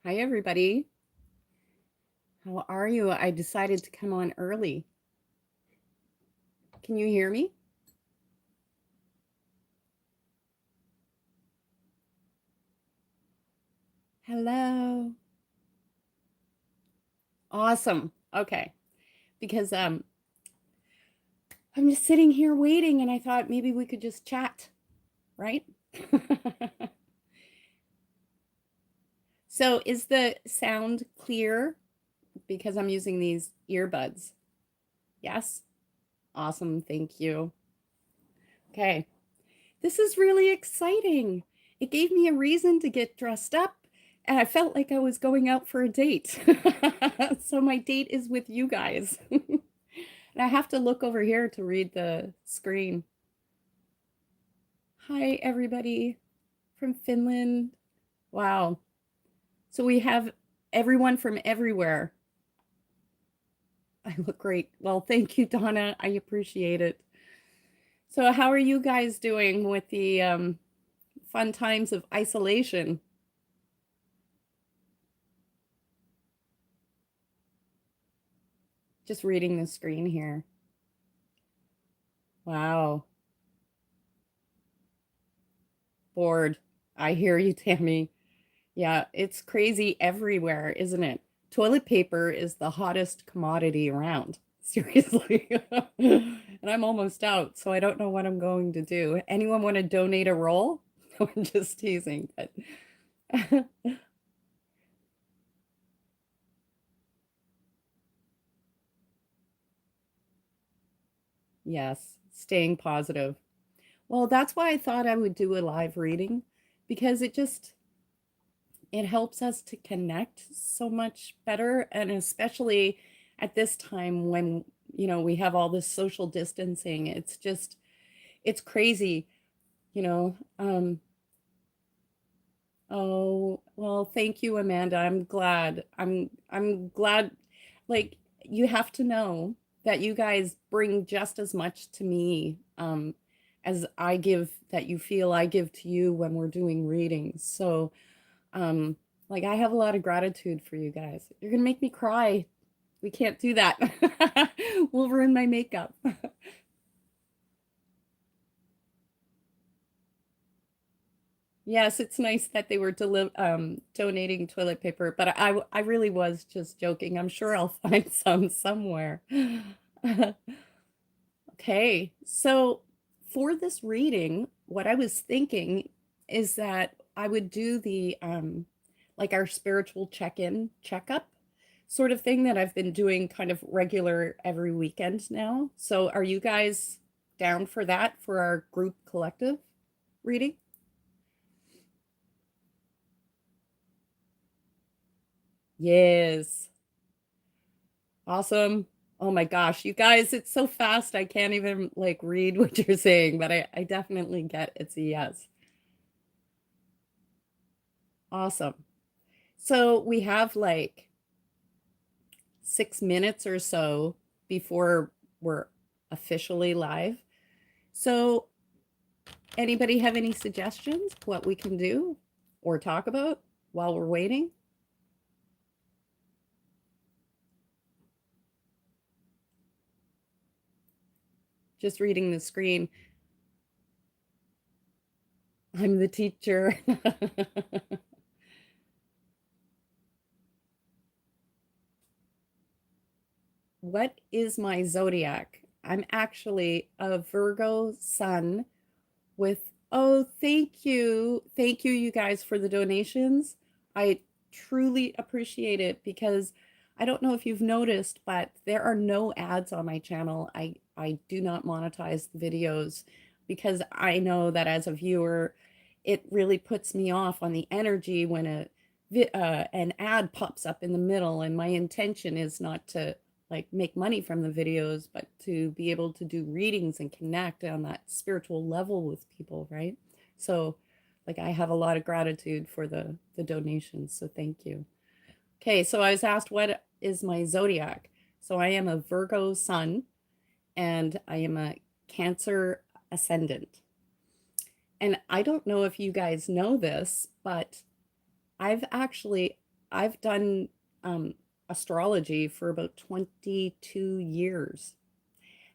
Hi, everybody. How are you? I decided to come on early. Can you hear me? Hello. Awesome. Okay. Because I'm just sitting here waiting and I thought maybe we could just chat, right? So is the sound clear because I'm using these earbuds? Yes? Awesome. Thank you. Okay. This is really exciting. It gave me a reason to get dressed up, and I felt like I was going out for a date. So my date is with you guys. And I have to look over here to read the screen. Hi, everybody from Finland. Wow. So we have everyone from everywhere. I look great. Well, thank you, Donna. I appreciate it. So how are you guys doing with the fun times of isolation? Just reading the screen here. Wow. Bored. I hear you, Tammy. Yeah, it's crazy everywhere, isn't it? Toilet paper is the hottest commodity around. Seriously. And I'm almost out, so I don't know what I'm going to do. Anyone want to donate a roll? I'm just teasing, but yes, staying positive. Well, that's why I thought I would do a live reading because it helps us to connect so much better, and especially at this time when we have all this social distancing. It's crazy. you know um oh, well, thank you, Amanda. I'm glad. Like, you have to know that you guys bring just as much to me as I give, that you feel I give to you when we're doing readings. So um like, I have a lot of gratitude for you guys. You're gonna make me cry. We can't do that. We'll ruin my makeup. Yes, it's nice that they were donating toilet paper, but I really was just joking. I'm sure I'll find some somewhere. Okay, so for this reading, what I was thinking is that I would do the like our spiritual check-in, checkup sort of thing that I've been doing kind of regular every weekend now. So are you guys down for that, for our group collective reading? Yes. Awesome. Oh my gosh, you guys, it's so fast. I can't even like read what you're saying, but I definitely get it's a yes. Awesome. So we have like 6 minutes or so before we're officially live. So anybody have any suggestions what we can do or talk about while we're waiting? Just reading the screen. I'm the teacher. What is my zodiac? I'm actually a Virgo sun with, oh, thank you. Thank you, you guys, for the donations. I truly appreciate it because I don't know if you've noticed, but there are no ads on my channel. I do not monetize the videos because I know that as a viewer, it really puts me off on the energy when an ad pops up in the middle, and my intention is not to like make money from the videos, but to be able to do readings and connect on that spiritual level with people, right? So like, I have a lot of gratitude for the donations, so thank you. Okay, so I was asked what is my zodiac. So I am a Virgo sun and I am a Cancer ascendant. And I don't know if you guys know this, but I've actually I've done astrology for about 22 years.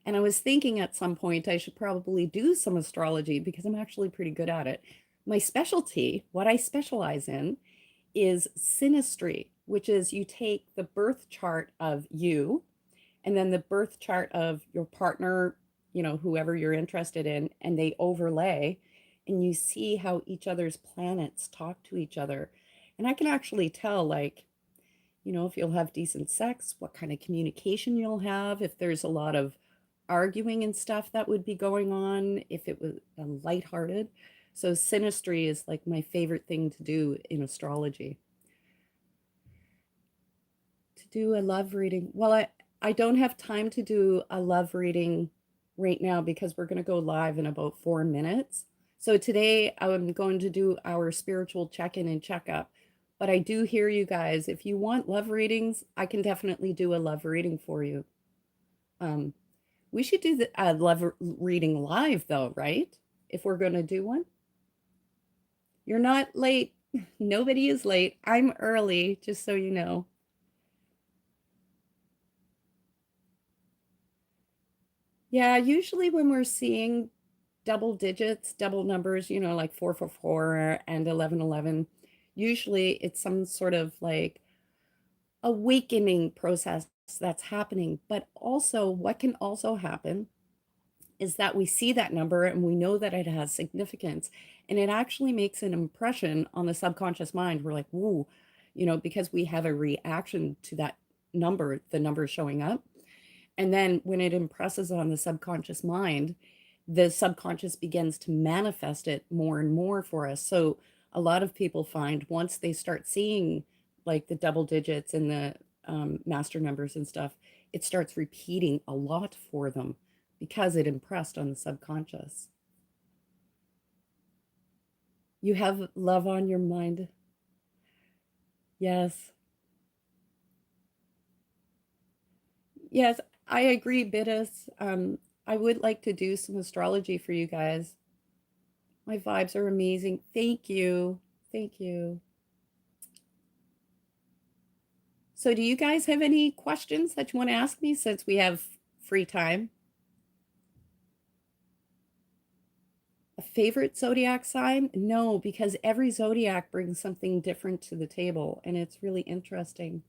And I was thinking at some point I should probably do some astrology because I'm actually pretty good at it. My specialty, what I specialize in, is synastry, which is you take the birth chart of you and then the birth chart of your partner, you know, whoever you're interested in, and they overlay and you see how each other's planets talk to each other. And I can actually tell, like, you know, if you'll have decent sex, what kind of communication you'll have, if there's a lot of arguing and stuff that would be going on, if it was lighthearted. So synastry is like my favorite thing to do in astrology. To do a love reading. Well, I don't have time to do a love reading right now because we're going to go live in about 4 minutes. So today I'm going to do our spiritual check-in and check-up. But I do hear you guys. If you want love readings, I can definitely do a love reading for you. We should do the love reading live though, right? If we're going to do one. You're not late. Nobody is late. I'm early, just so you know. Yeah, usually when we're seeing double digits, double numbers, you know, like 444 and 1111, usually it's some sort of like awakening process that's happening. But also, what can also happen is that we see that number and we know that it has significance and it actually makes an impression on the subconscious mind. We're like, whoa, you know, because we have a reaction to that number, the number showing up. And then when it impresses on the subconscious mind, the subconscious begins to manifest it more and more for us. So a lot of people find once they start seeing like the double digits and the master numbers and stuff, it starts repeating a lot for them because it impressed on the subconscious. You have love on your mind. Yes. Yes, I agree, Bittis. I would like to do some astrology for you guys. My vibes are amazing. Thank you. Thank you. So, do you guys have any questions that you want to ask me since we have free time? A favorite zodiac sign? No, because every zodiac brings something different to the table, and it's really interesting.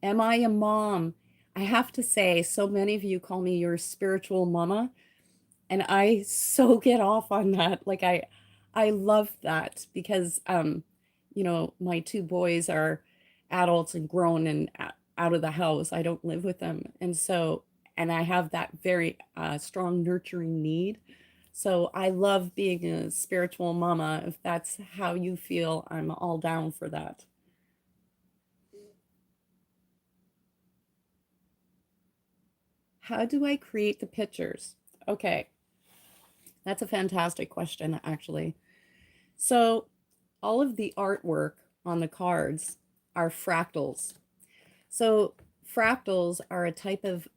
Am I a mom? I have to say, so many of you call me your spiritual mama, and I so get off on that. Like I love that because you know, my two boys are adults and grown and out of the house. I don't live with them. And so and I have that very strong nurturing need. So I love being a spiritual mama. If that's how you feel, I'm all down for that. How do I create the pictures? Okay, that's a fantastic question, actually. So, all of the artwork on the cards are fractals. So, fractals are a type of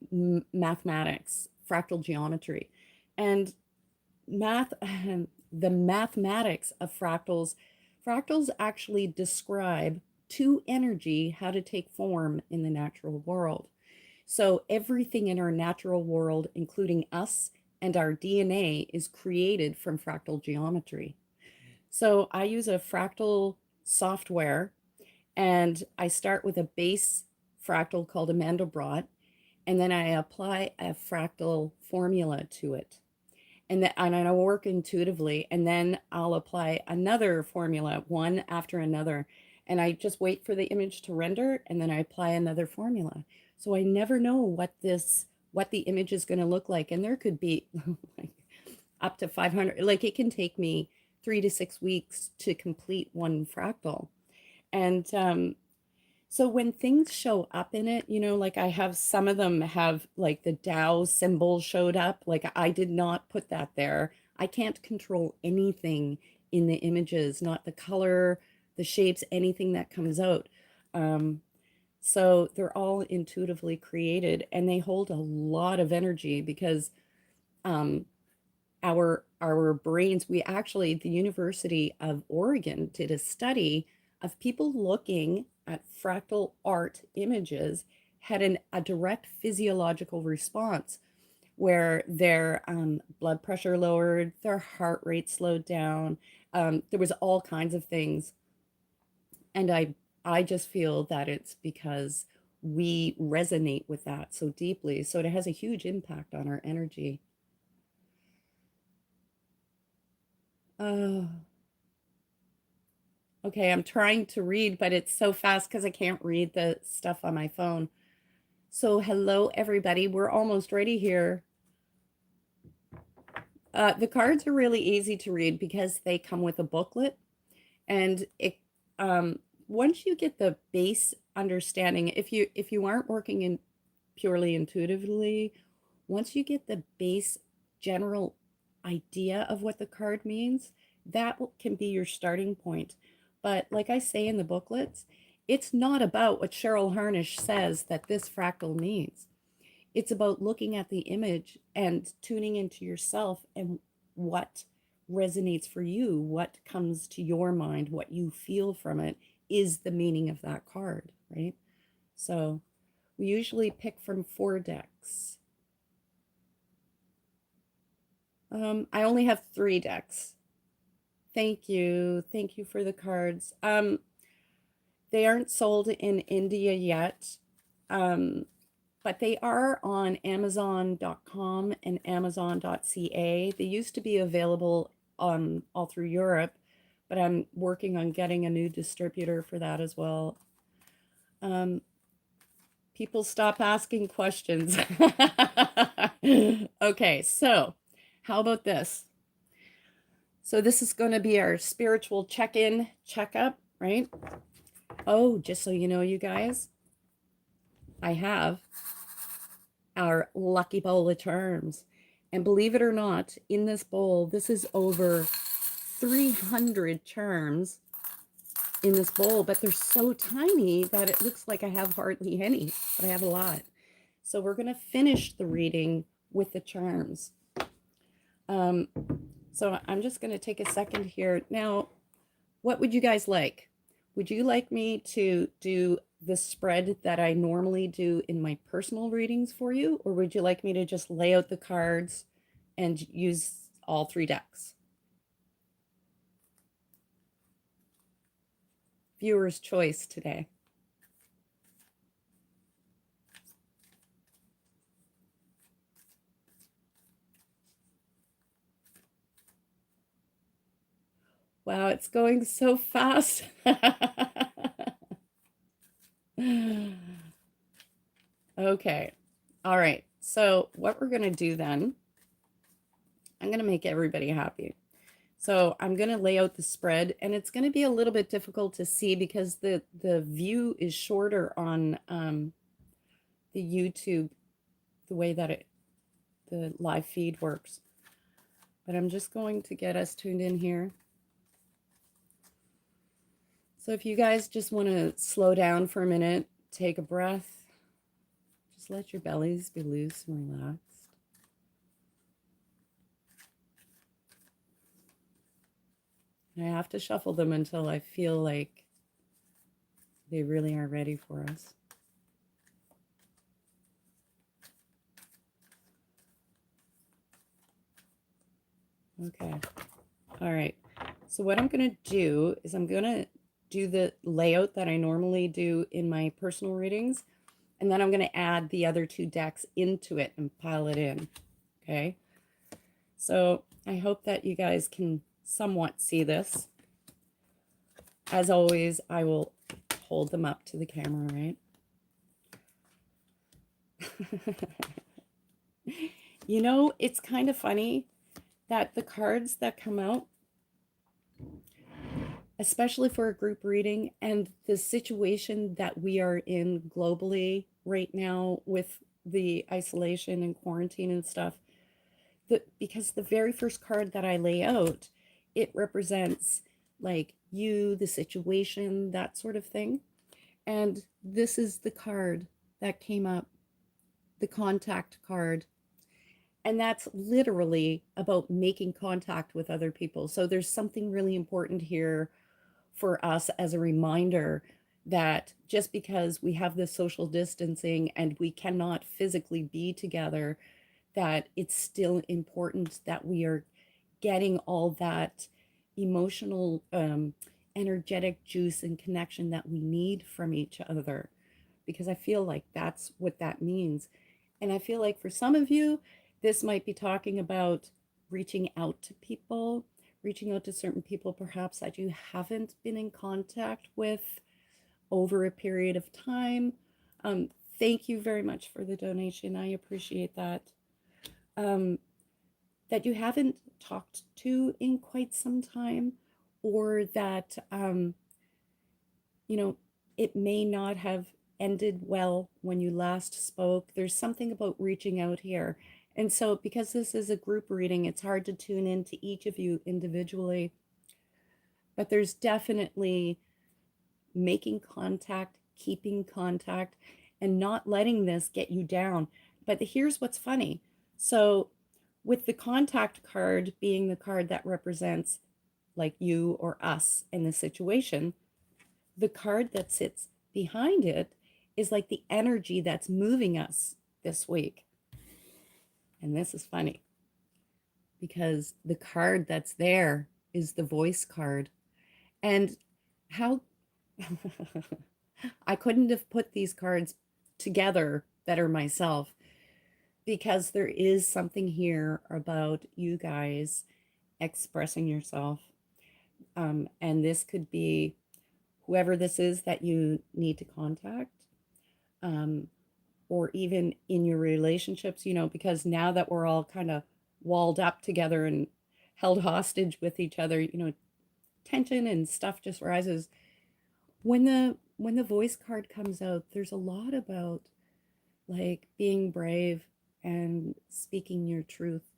mathematics, fractal geometry. And math, the mathematics of fractals actually describe to energy how to take form in the natural world. So everything in our natural world, including us and our DNA, is created from fractal geometry. So I use a fractal software and I start with a base fractal called a Mandelbrot, and then I apply a fractal formula to it. And I work intuitively, and then I'll apply another formula, one after another, and I just wait for the image to render, and then I apply another formula. So I never know what the image is going to look like, and there could be like up to 500. Like it can take me 3 to 6 weeks to complete one fractal, and so when things show up in it, you know, like I have some of them have like the Tao symbol showed up. Like I did not put that there. I can't control anything in the images, not the color, the shapes, anything that comes out. Um, so they're all intuitively created and they hold a lot of energy because um, our brains, we actually, the University of Oregon did a study of people looking at fractal art images had a direct physiological response where their blood pressure lowered, their heart rate slowed down. There was all kinds of things. And I just feel that it's because we resonate with that so deeply. So it has a huge impact on our energy. Oh, okay. I'm trying to read, but it's so fast because I can't read the stuff on my phone. So, hello, everybody. We're almost ready here. The cards are really easy to read because they come with a booklet, and it once you get the base understanding, if you aren't working in purely intuitively, once you get the base general idea of what the card means, that can be your starting point. But like I say in the booklets, it's not about what Cheryl Harnish says that this fractal means. It's about looking at the image and tuning into yourself and what resonates for you, what comes to your mind, what you feel from it is the meaning of that card, right? So we usually pick from 4 decks. I only have 3 decks. Thank you. Thank you for the cards. They aren't sold in India yet, but they are on Amazon.com and Amazon.ca. They used to be available all through Europe, but I'm working on getting a new distributor for that as well. People stop asking questions. Okay, so how about this? So this is going to be our spiritual check-in, check-up, right? Oh, just so you know, you guys, I have our lucky bowl of charms. And believe it or not, in this bowl, this is over 300 charms in this bowl, but they're so tiny that it looks like I have hardly any, but I have a lot. So we're going to finish the reading with the charms. So I'm just going to take a second here. Now, what would you guys like? Would you like me to do the spread that I normally do in my personal readings for you? Or would you like me to just lay out the cards and use all 3 decks? Viewer's choice today. Wow, it's going so fast. Okay. All right. So what we're going to do then, I'm going to make everybody happy. So I'm going to lay out the spread, and it's going to be a little bit difficult to see because the view is shorter on the YouTube, the way that the live feed works. But I'm just going to get us tuned in here. So if you guys just want to slow down for a minute, take a breath, just let your bellies be loose and relaxed. And I have to shuffle them until I feel like they really are ready for us. Okay. All right. So what I'm going to do is I'm going to do the layout that I normally do in my personal readings, and then I'm going to add the other 2 decks into it and pile it in. Okay. So I hope that you guys can somewhat see this. As always, I will hold them up to the camera, right? You know, it's kind of funny that the cards that come out, especially for a group reading and the situation that we are in globally right now with the isolation and quarantine and stuff, because the very first card that I lay out, it represents like you, the situation, that sort of thing. And this is the card that came up, the contact card. And that's literally about making contact with other people. So there's something really important here for us as a reminder that just because we have this social distancing and we cannot physically be together, that it's still important that we are getting all that emotional, energetic juice and connection that we need from each other. Because I feel like that's what that means. And I feel like for some of you, this might be talking about reaching out to people, reaching out to certain people perhaps that you haven't been in contact with over a period of time. Um, Thank you very much for the donation. I appreciate that. Um, that you haven't talked to in quite some time, or that, you know, it may not have ended well when you last spoke. There's something about reaching out here. And so, because this is a group reading, it's hard to tune in to each of you individually. But there's definitely making contact, keeping contact, and not letting this get you down. But here's what's funny. So, with the contact card being the card that represents like you or us in the situation, the card that sits behind it is like the energy that's moving us this week. And this is funny because the card that's there is the voice card. And how I couldn't have put these cards together better myself, because there is something here about you guys expressing yourself. And this could be whoever this is that you need to contact, um, or even in your relationships, because now that we're all kind of walled up together and held hostage with each other, tension and stuff just rises. When the voice card comes out, there's a lot about like being brave and speaking your truth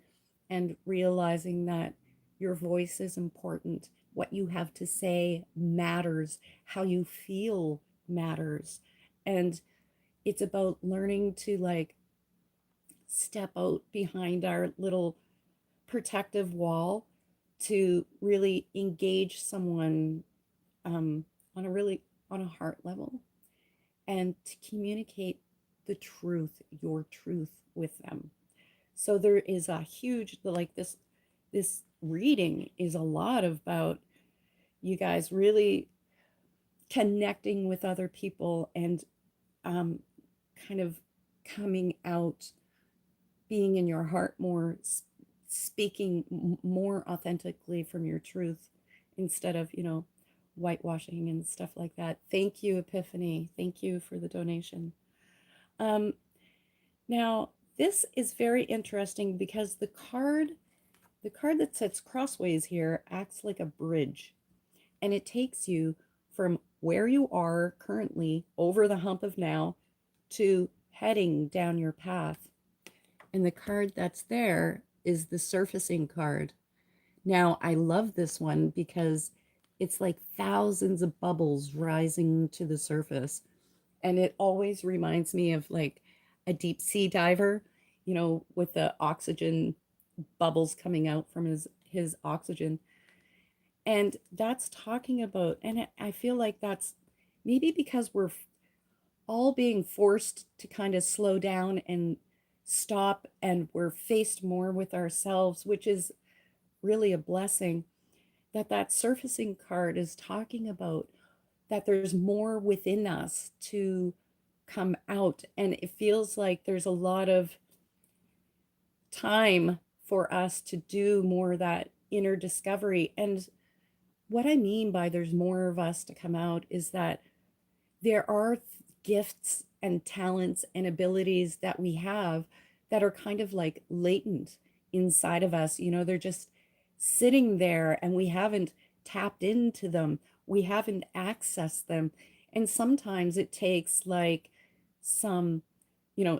and realizing that your voice is important. What you have to say matters. How you feel matters. And it's about learning to like step out behind our little protective wall to really engage someone, um, on a heart level, and to communicate the truth, your truth with them. So there is a huge, like, this reading is a lot about you guys really connecting with other people and, um, kind of coming out, being in your heart more, speaking more authentically from your truth instead of, whitewashing and stuff like that. Thank you, Epiphany. Thank you for the donation. Um, Now, this is very interesting because the card that sits crossways here acts like a bridge, and it takes you from where you are currently over the hump of now to heading down your path. And the card that's there is the surfacing card. Now, I love this one because it's like thousands of bubbles rising to the surface. And it always reminds me of like a deep sea diver, with the oxygen bubbles coming out from his oxygen. And that's talking about, and I feel like that's maybe because we're all being forced to kind of slow down and stop, and we're faced more with ourselves, which is really a blessing. That surfacing card is talking about that there's more within us to come out, and it feels like there's a lot of time for us to do more of that inner discovery. And what I mean by there's more of us to come out is that there are gifts and talents and abilities that we have that are kind of like latent inside of us. They're just sitting there and we haven't tapped into them, we haven't accessed them. And sometimes it takes like some,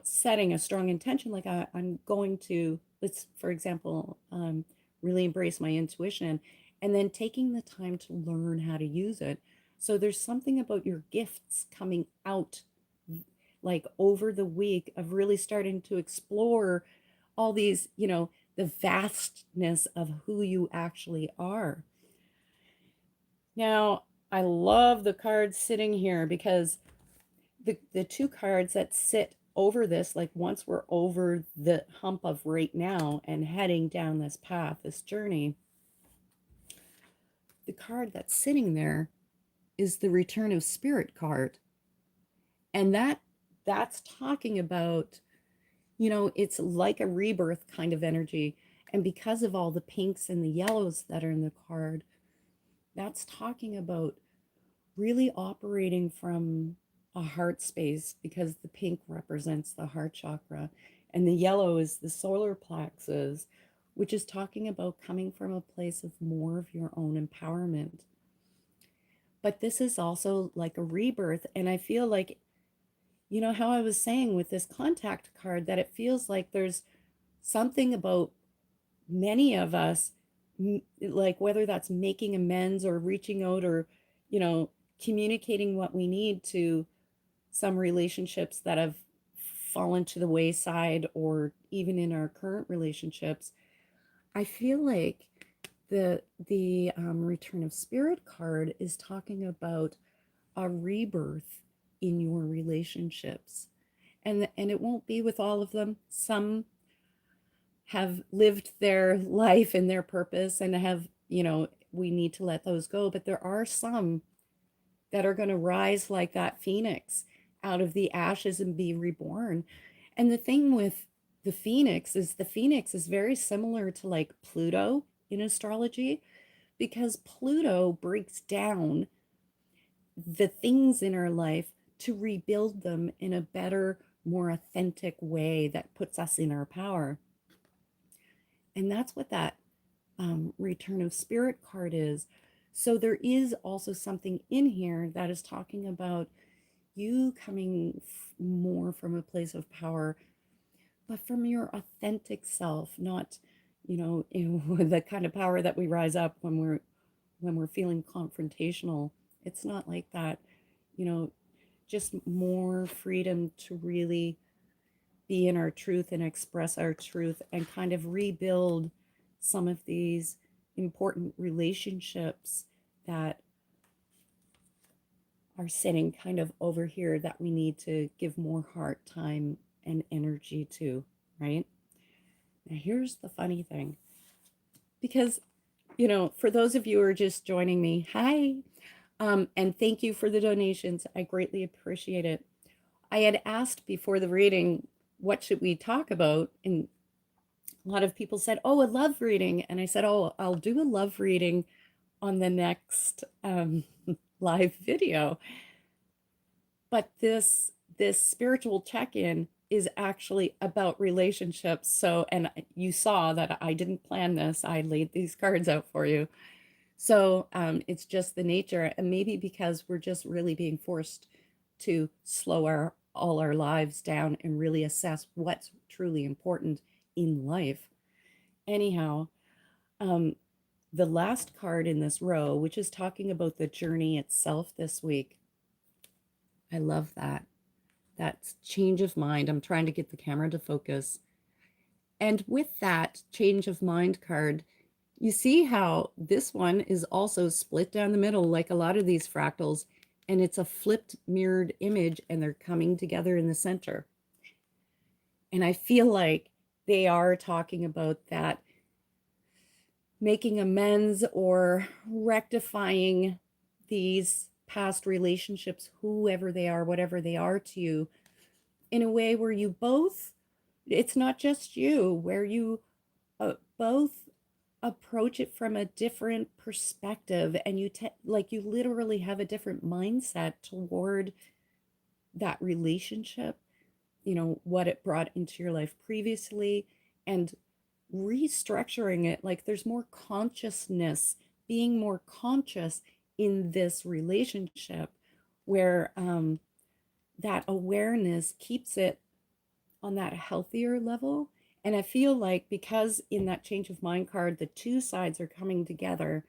setting a strong intention, like I'm going to, let's, for example, really embrace my intuition, and then taking the time to learn how to use it. So there's something about your gifts coming out like over the week of really starting to explore all these, the vastness of who you actually are. Now, I love the cards sitting here because the two cards that sit over this, like once we're over the hump of right now and heading down this path, this journey, the card that's sitting there is the Return of Spirit card. And that's talking about, it's like a rebirth kind of energy. And because of all the pinks and the yellows that are in the card, that's talking about really operating from a heart space, because the pink represents the heart chakra and the yellow is the solar plexus, which is talking about coming from a place of more of your own empowerment. But this is also like a rebirth. And I feel like, how I was saying with this contact card, that it feels like there's something about many of us, like whether that's making amends or reaching out or, you know, communicating what we need to some relationships that have fallen to the wayside, or even in our current relationships. I feel like the Return of Spirit card is talking about a rebirth in your relationships, and it won't be with all of them. Some have lived their life and their purpose and have, we need to let those go, but there are some that are going to rise like that phoenix out of the ashes and be reborn. And the thing with the phoenix is very similar to like Pluto in astrology, because Pluto breaks down the things in our life to rebuild them in a better, more authentic way that puts us in our power. And that's what that Return of Spirit card is. So there is also something in here that is talking about you coming more from a place of power, but from your authentic self, not, the kind of power that we rise up when we're feeling confrontational. It's not like that, you know, just more freedom to really be in our truth and express our truth and kind of rebuild some of these important relationships that are sitting kind of over here that we need to give more heart, time, and energy to, right? Now, here's the funny thing, because, for those of you who are just joining me, hi, and thank you for the donations. I greatly appreciate it. I had asked before the reading, what should we talk about? And a lot of people said, oh, a love reading. And I said, oh, I'll do a love reading on the next live video. But this spiritual check-in is actually about relationships. So, and you saw that I didn't plan this. I laid these cards out for you. So it's just the nature, and maybe because we're just really being forced to slow all our lives down and really assess what's truly important in life. Anyhow, um, the last card in this row, which is talking about the journey itself this week, I love that. That's change of mind. I'm trying to get the camera to focus. And with that change of mind card, you see how this one is also split down the middle, like a lot of these fractals, and it's a flipped mirrored image, and they're coming together in the center. And I feel like they are talking about that, making amends or rectifying these past relationships, whoever they are, whatever they are to you, in a way where you both, it's not just you, where you both approach it from a different perspective, and you literally have a different mindset toward that relationship, what it brought into your life previously, and restructuring it. Like there's more consciousness, being more conscious in this relationship, where that awareness keeps it on that healthier level. And I feel like, because in that change of mind card, the two sides are coming together,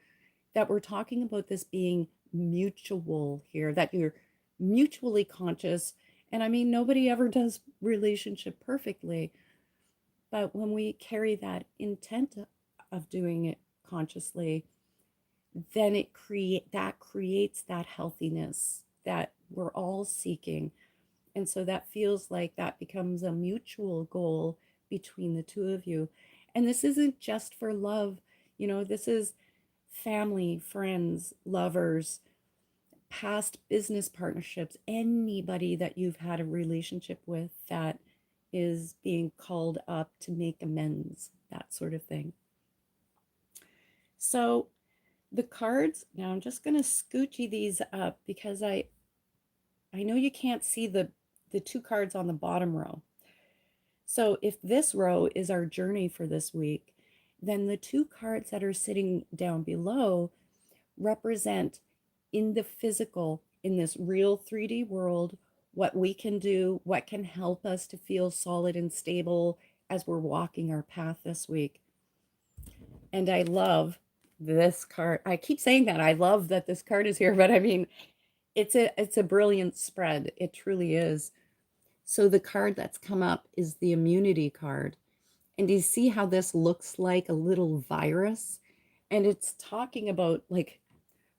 that we're talking about this being mutual here, that you're mutually conscious. And I mean, nobody ever does relationship perfectly, but when we carry that intent of doing it consciously, then creates that healthiness that we're all seeking. And so that feels like that becomes a mutual goal between the two of you. And this isn't just for love, this is family, friends, lovers, past business partnerships, anybody that you've had a relationship with that is being called up to make amends, that sort of thing. So the cards, now I'm just going to scoochie these up because I know you can't see the two cards on the bottom row. So if this row is our journey for this week, then the two cards that are sitting down below represent in the physical, in this real 3D world, what we can do, what can help us to feel solid and stable as we're walking our path this week. And I love this card. I keep saying that. I love that this card is here, but I mean, it's a brilliant spread. It truly is. So the card that's come up is the immunity card. And do you see how this looks like a little virus? And it's talking about, like,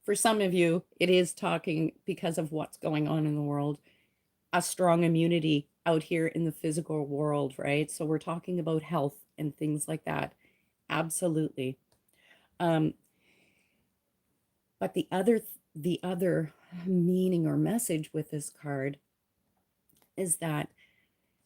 for some of you, it is talking because of what's going on in the world, a strong immunity out here in the physical world, right? So we're talking about health and things like that. Absolutely. Um, but the other meaning or message with this card is that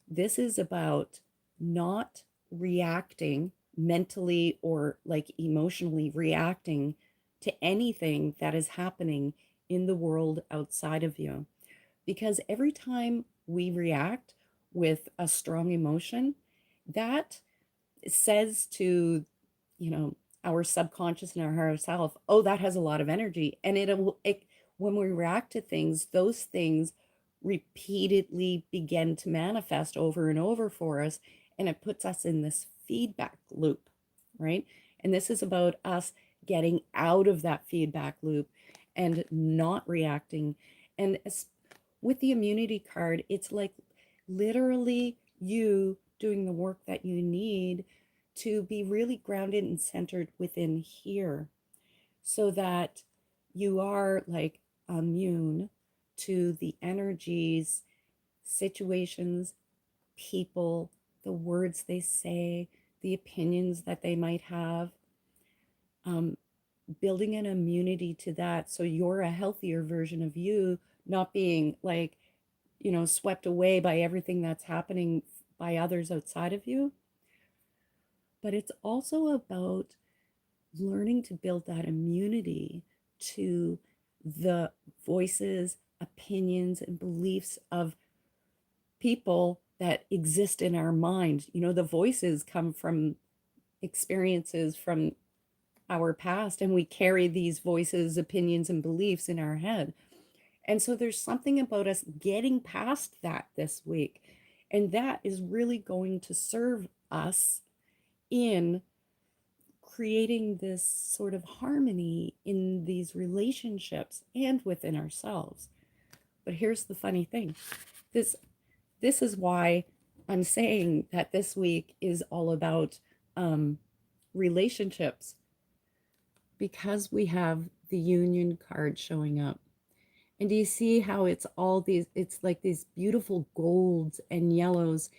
this is about not reacting mentally or like emotionally reacting to anything that is happening in the world outside of you. Because every time we react with a strong emotion, that says to, you know, our subconscious and our higher self, oh, that has a lot of energy. And when we react to things, those things repeatedly begin to manifest over and over for us. And it puts us in this feedback loop, right? And this is about us getting out of that feedback loop and not reacting. And with the immunity card, it's like literally you doing the work that you need to be really grounded and centered within here so that you are like immune to the energies, situations, people, the words they say, the opinions that they might have. Um, Building an immunity to that so you're a healthier version of you, not being like, swept away by everything that's happening by others outside of you. But it's also about learning to build that immunity to the voices, opinions, and beliefs of people that exist in our mind. The voices come from experiences from our past, and we carry these voices, opinions, and beliefs in our head. And so there's something about us getting past that this week. And that is really going to serve us in creating this sort of harmony in these relationships and within ourselves. But here's the funny thing. This this is why I'm saying that this week is all about relationships, because we have the union card showing up. And do you see how it's like these beautiful golds and yellows.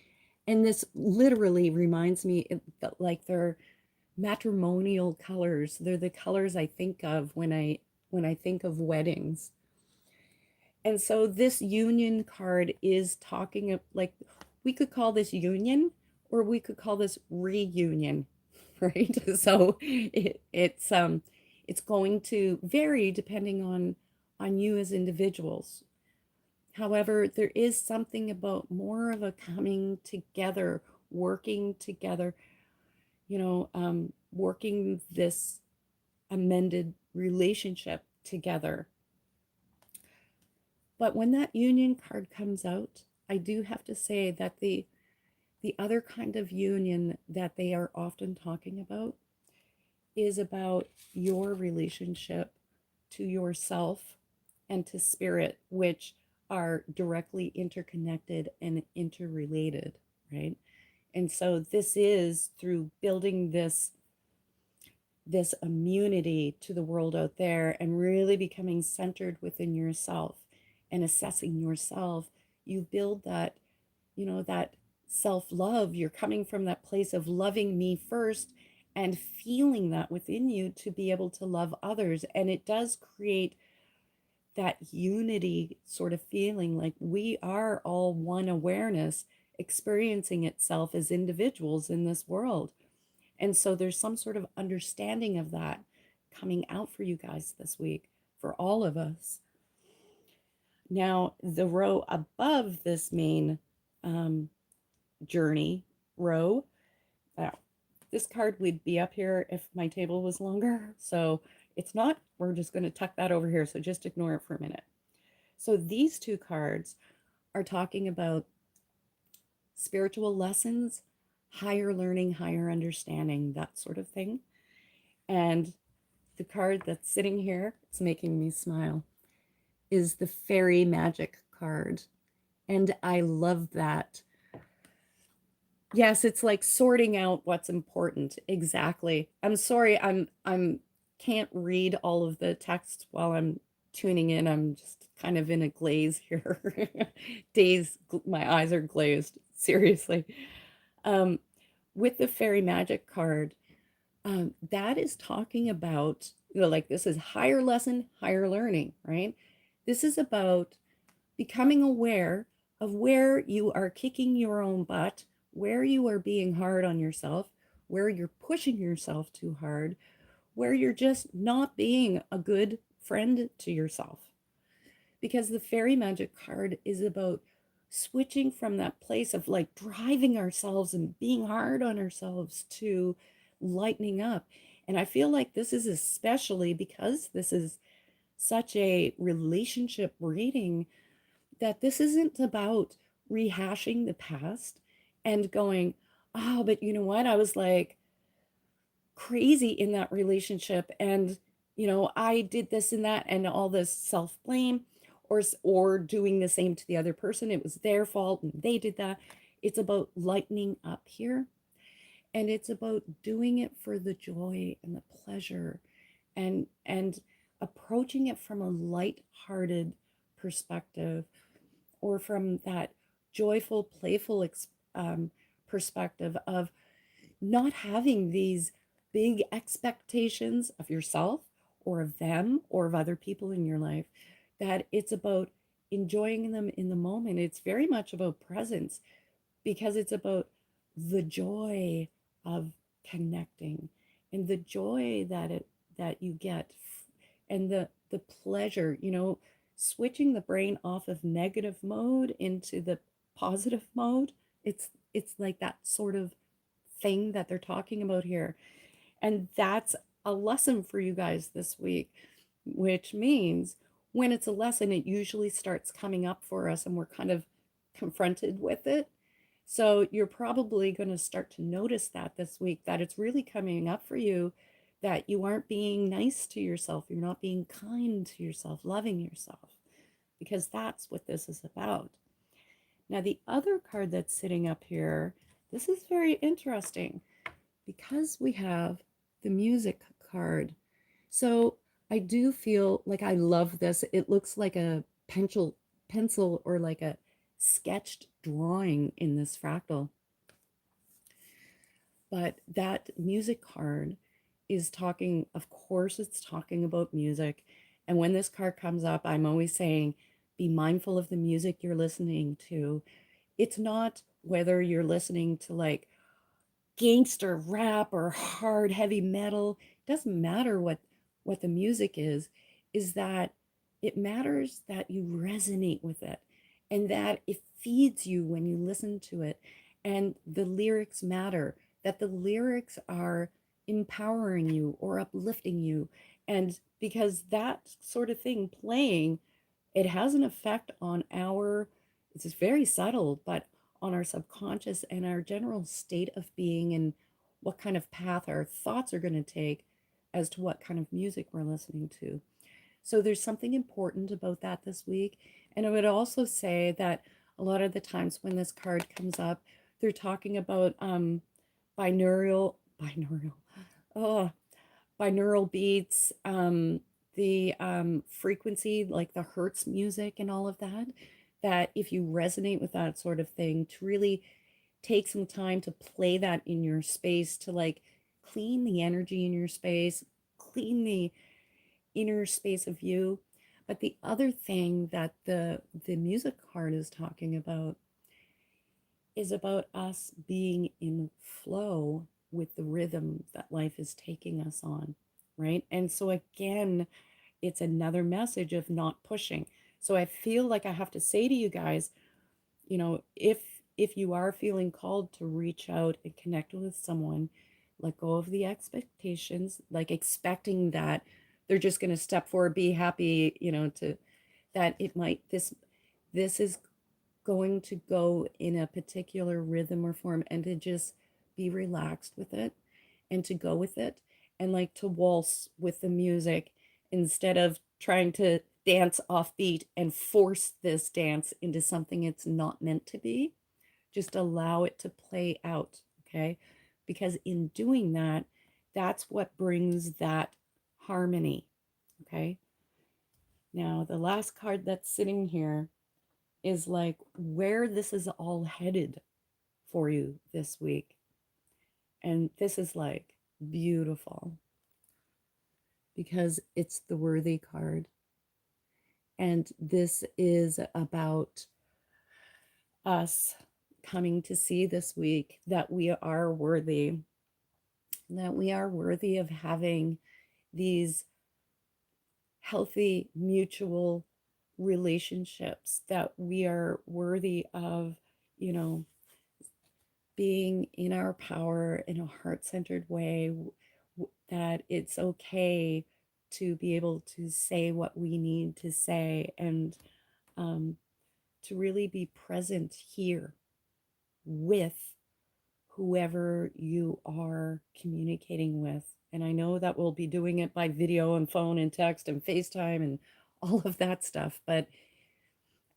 And this literally reminds me like they're matrimonial colors. They're the colors I think of when I think of weddings. And so this union card is talking of, like, we could call this union or we could call this reunion, right? So it's going to vary depending on you as individuals. However, there is something about more of a coming together, working together, working this amended relationship together. But when that union card comes out, I do have to say that the other kind of union that they are often talking about is about your relationship to yourself and to spirit, which are directly interconnected and interrelated, right? And so this is through building this this immunity to the world out there and really becoming centered within yourself and assessing yourself, you build that, that self love. You're coming from that place of loving me first and feeling that within you to be able to love others. And it does create that unity sort of feeling like we are all one awareness experiencing itself as individuals in this world. And so there's some sort of understanding of that coming out for you guys this week, for all of us. Now, the row above this main um, journey row, now, this card would be up here if my table was longer. So it's not, we're just going to tuck that over here. So just ignore it for a minute. So these two cards are talking about spiritual lessons, higher learning, higher understanding, that sort of thing. And the card that's sitting here, it's making me smile, is the fairy magic card. And I love that. Yes, it's like sorting out what's important. Exactly. I'm sorry, I'm can't read all of the text while I'm tuning in. I'm just kind of in a glaze here. Days, my eyes are glazed, seriously. Um, with the fairy magic card, that is talking about, like this is higher lesson, higher learning, right? This is about becoming aware of where you are kicking your own butt, where you are being hard on yourself, where you're pushing yourself too hard, where you're just not being a good friend to yourself. Because the fairy magic card is about switching from that place of like driving ourselves and being hard on ourselves to lightening up. And I feel like this is especially because this is such a relationship reading, that this isn't about rehashing the past and going, oh, but you know what? I was like crazy in that relationship and I did this and that and all this self-blame, or doing the same to the other person. It was their fault and they did that. It's about lightening up here, and it's about doing it for the joy and the pleasure, and approaching it from a light-hearted perspective, or from that joyful, playful perspective of not having these big expectations of yourself or of them or of other people in your life, that it's about enjoying them in the moment. It's very much about presence, because it's about the joy of connecting and the joy that you get, and the pleasure, switching the brain off of negative mode into the positive mode. It's like that sort of thing that they're talking about here. And that's a lesson for you guys this week, which means when it's a lesson, it usually starts coming up for us and we're kind of confronted with it. So you're probably going to start to notice that this week, that it's really coming up for you, that you aren't being nice to yourself. You're not being kind to yourself, loving yourself, because that's what this is about. Now, the other card that's sitting up here, this is very interesting because we have the music card. So I do feel like I love this. It looks like a pencil or like a sketched drawing in this fractal. But that music card is talking, of course, it's talking about music. And when this card comes up, I'm always saying, be mindful of the music you're listening to. It's not whether you're listening to like gangster rap or hard heavy metal. It doesn't matter what the music is that it matters that you resonate with it and that it feeds you when you listen to it. And the lyrics matter, that the lyrics are empowering you or uplifting you. And because that sort of thing playing, it has an effect on our, it's very subtle, but on our subconscious and our general state of being, and what kind of path our thoughts are going to take as to what kind of music we're listening to. So there's something important about that this week. And I would also say that a lot of the times when this card comes up, they're talking about binaural, oh, binaural beats, the frequency, like the Hertz music and all of that, that if you resonate with that sort of thing, to really take some time to play that in your space to like clean the energy in your space, clean the inner space of you. But the other thing that the music card is talking about is about us being in flow with the rhythm that life is taking us on, right? And so again, it's another message of not pushing. So I feel like I have to say to you guys, you know, if you are feeling called to reach out and connect with someone, let go of the expectations, like expecting that they're just going to step forward, be happy, you know, to that it might this is going to go in a particular rhythm or form, and to just be relaxed with it and to go with it, and like to waltz with the music instead of trying to dance off beat and force this dance into something it's not meant to be. Just allow it to play out, okay? Because in doing that, that's what brings that harmony, okay? Now, the last card that's sitting here is like where this is all headed for you this week. And this is like beautiful because it's the worthy card. And this is about us coming to see this week that we are worthy, that we are worthy of having these healthy mutual relationships, that we are worthy of, you know, being in our power in a heart centered way, that it's okay to be able to say what we need to say, and um, to really be present here with whoever you are communicating with. And I know that we'll be doing it by video and phone and text and FaceTime and all of that stuff, but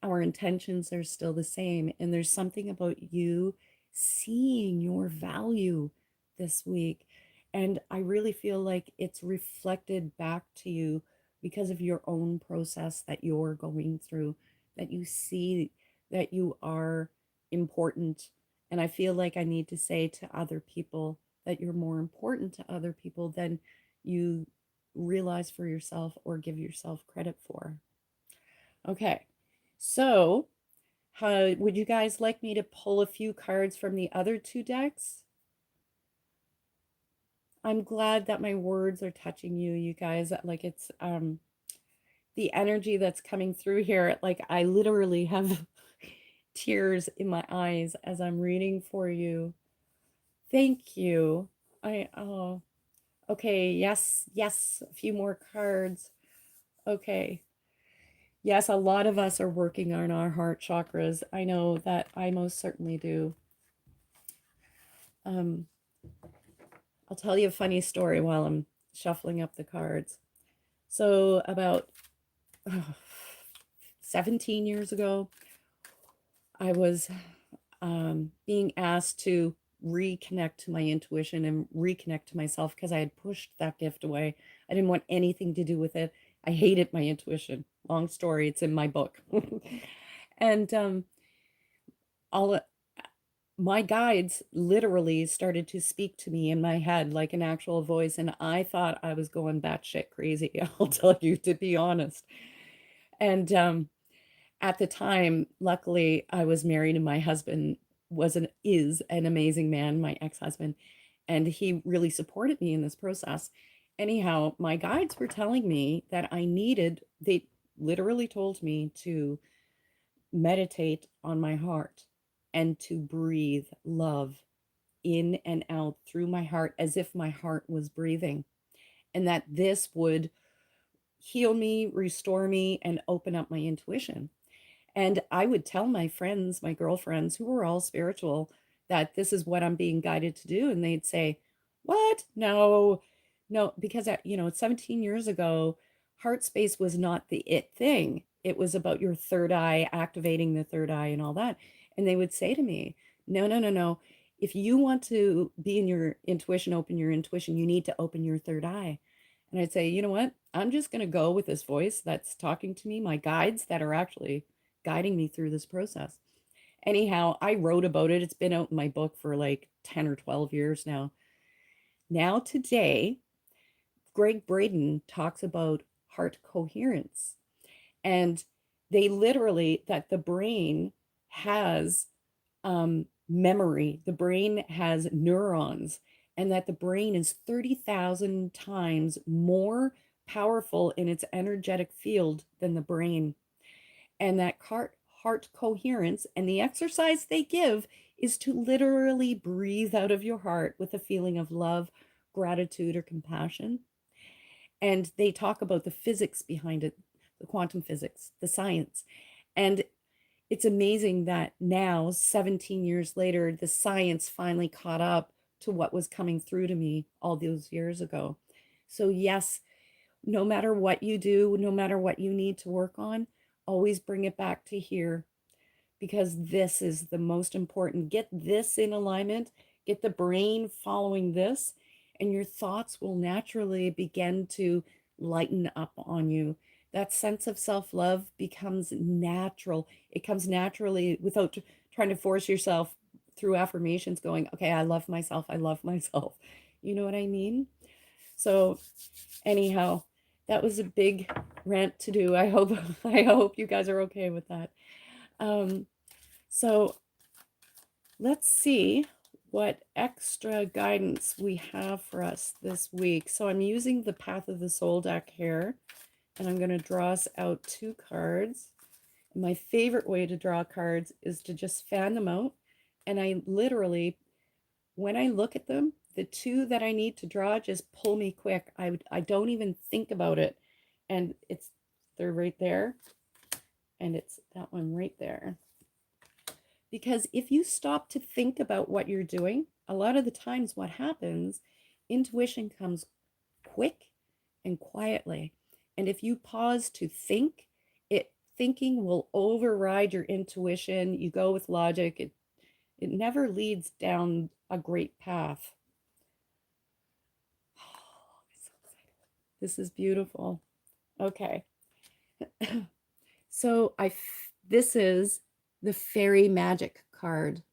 our intentions are still the same. And there's something about you seeing your value this week. And I really feel like it's reflected back to you because of your own process that you're going through, that you see that you are important. And I feel like I need to say to other people that you're more important to other people than you realize for yourself or give yourself credit for. Okay, so how would you guys like me to pull a few cards from the other two decks? I'm glad that my words are touching you, you guys. Like it's the energy that's coming through here. Like I literally have tears in my eyes as I'm reading for you. Thank you. I oh okay, yes, a few more cards. Okay. Yes, a lot of us are working on our heart chakras. I know that I most certainly do. Um, I'll tell you a funny story while I'm shuffling up the cards. So, about 17 years ago, I was being asked to reconnect to my intuition and reconnect to myself because I had pushed that gift away. I didn't want anything to do with it. I hated my intuition. Long story, it's in my book. And all my guides literally started to speak to me in my head like an actual voice, and I thought I was going batshit crazy. I'll tell you, to be honest. And at the time, luckily, I was married, and my husband is an amazing man, my ex-husband, and he really supported me in this process. Anyhow, my guides were telling me that they literally told me to meditate on my heart and to breathe love in and out through my heart as if my heart was breathing, and that this would heal me, restore me, and open up my intuition. And I would tell my friends, my girlfriends, who were all spiritual, that this is what I'm being guided to do. And they'd say, "What? No, no," because, 17 years ago, heart space was not the it thing. It was about your third eye, activating the third eye, and all that. And they would say to me, "No, no, no, no. If you want to be in your intuition, open your intuition, you need to open your third eye." And I'd say, you know what? I'm just going to go with this voice that's talking to me, my guides that are actually guiding me through this process. Anyhow, I wrote about it. It's been out in my book for like 10 or 12 years now. Now, today, Greg Braden talks about heart coherence. And they literally, that the brain has memory, the brain has neurons, and that the brain is 30,000 times more powerful in its energetic field than the brain. And that heart coherence, and the exercise they give is to literally breathe out of your heart with a feeling of love, gratitude, or compassion. And they talk about the physics behind it, the quantum physics, the science. And it's amazing that now, 17 years later, the science finally caught up to what was coming through to me all those years ago. So, yes, no matter what you do, no matter what you need to work on, always bring it back to here, because this is the most important. Get this in alignment, get the brain following this, and your thoughts will naturally begin to lighten up on you. That sense of self love becomes natural. It comes naturally without trying to force yourself through affirmations, going, okay, I love myself. I love myself. You know what I mean? So, anyhow, that was a big rant to do. I hope you guys are okay with that. Um, so let's see what extra guidance we have for us this week. So I'm using the Path of the Soul deck here, and I'm going to draw us out 2 cards. And my favorite way to draw cards is to just fan them out. And I literally, when I look at them, the 2 that I need to draw just pull me quick. I don't even think about it. And they're right there. And it's that one right there. Because if you stop to think about what you're doing, a lot of the times what happens, intuition comes quick and quietly. And if you pause to think, thinking will override your intuition. You go with logic. It never leads down a great path. Oh, I'm so excited. This is beautiful. Okay. So this is the fairy magic card.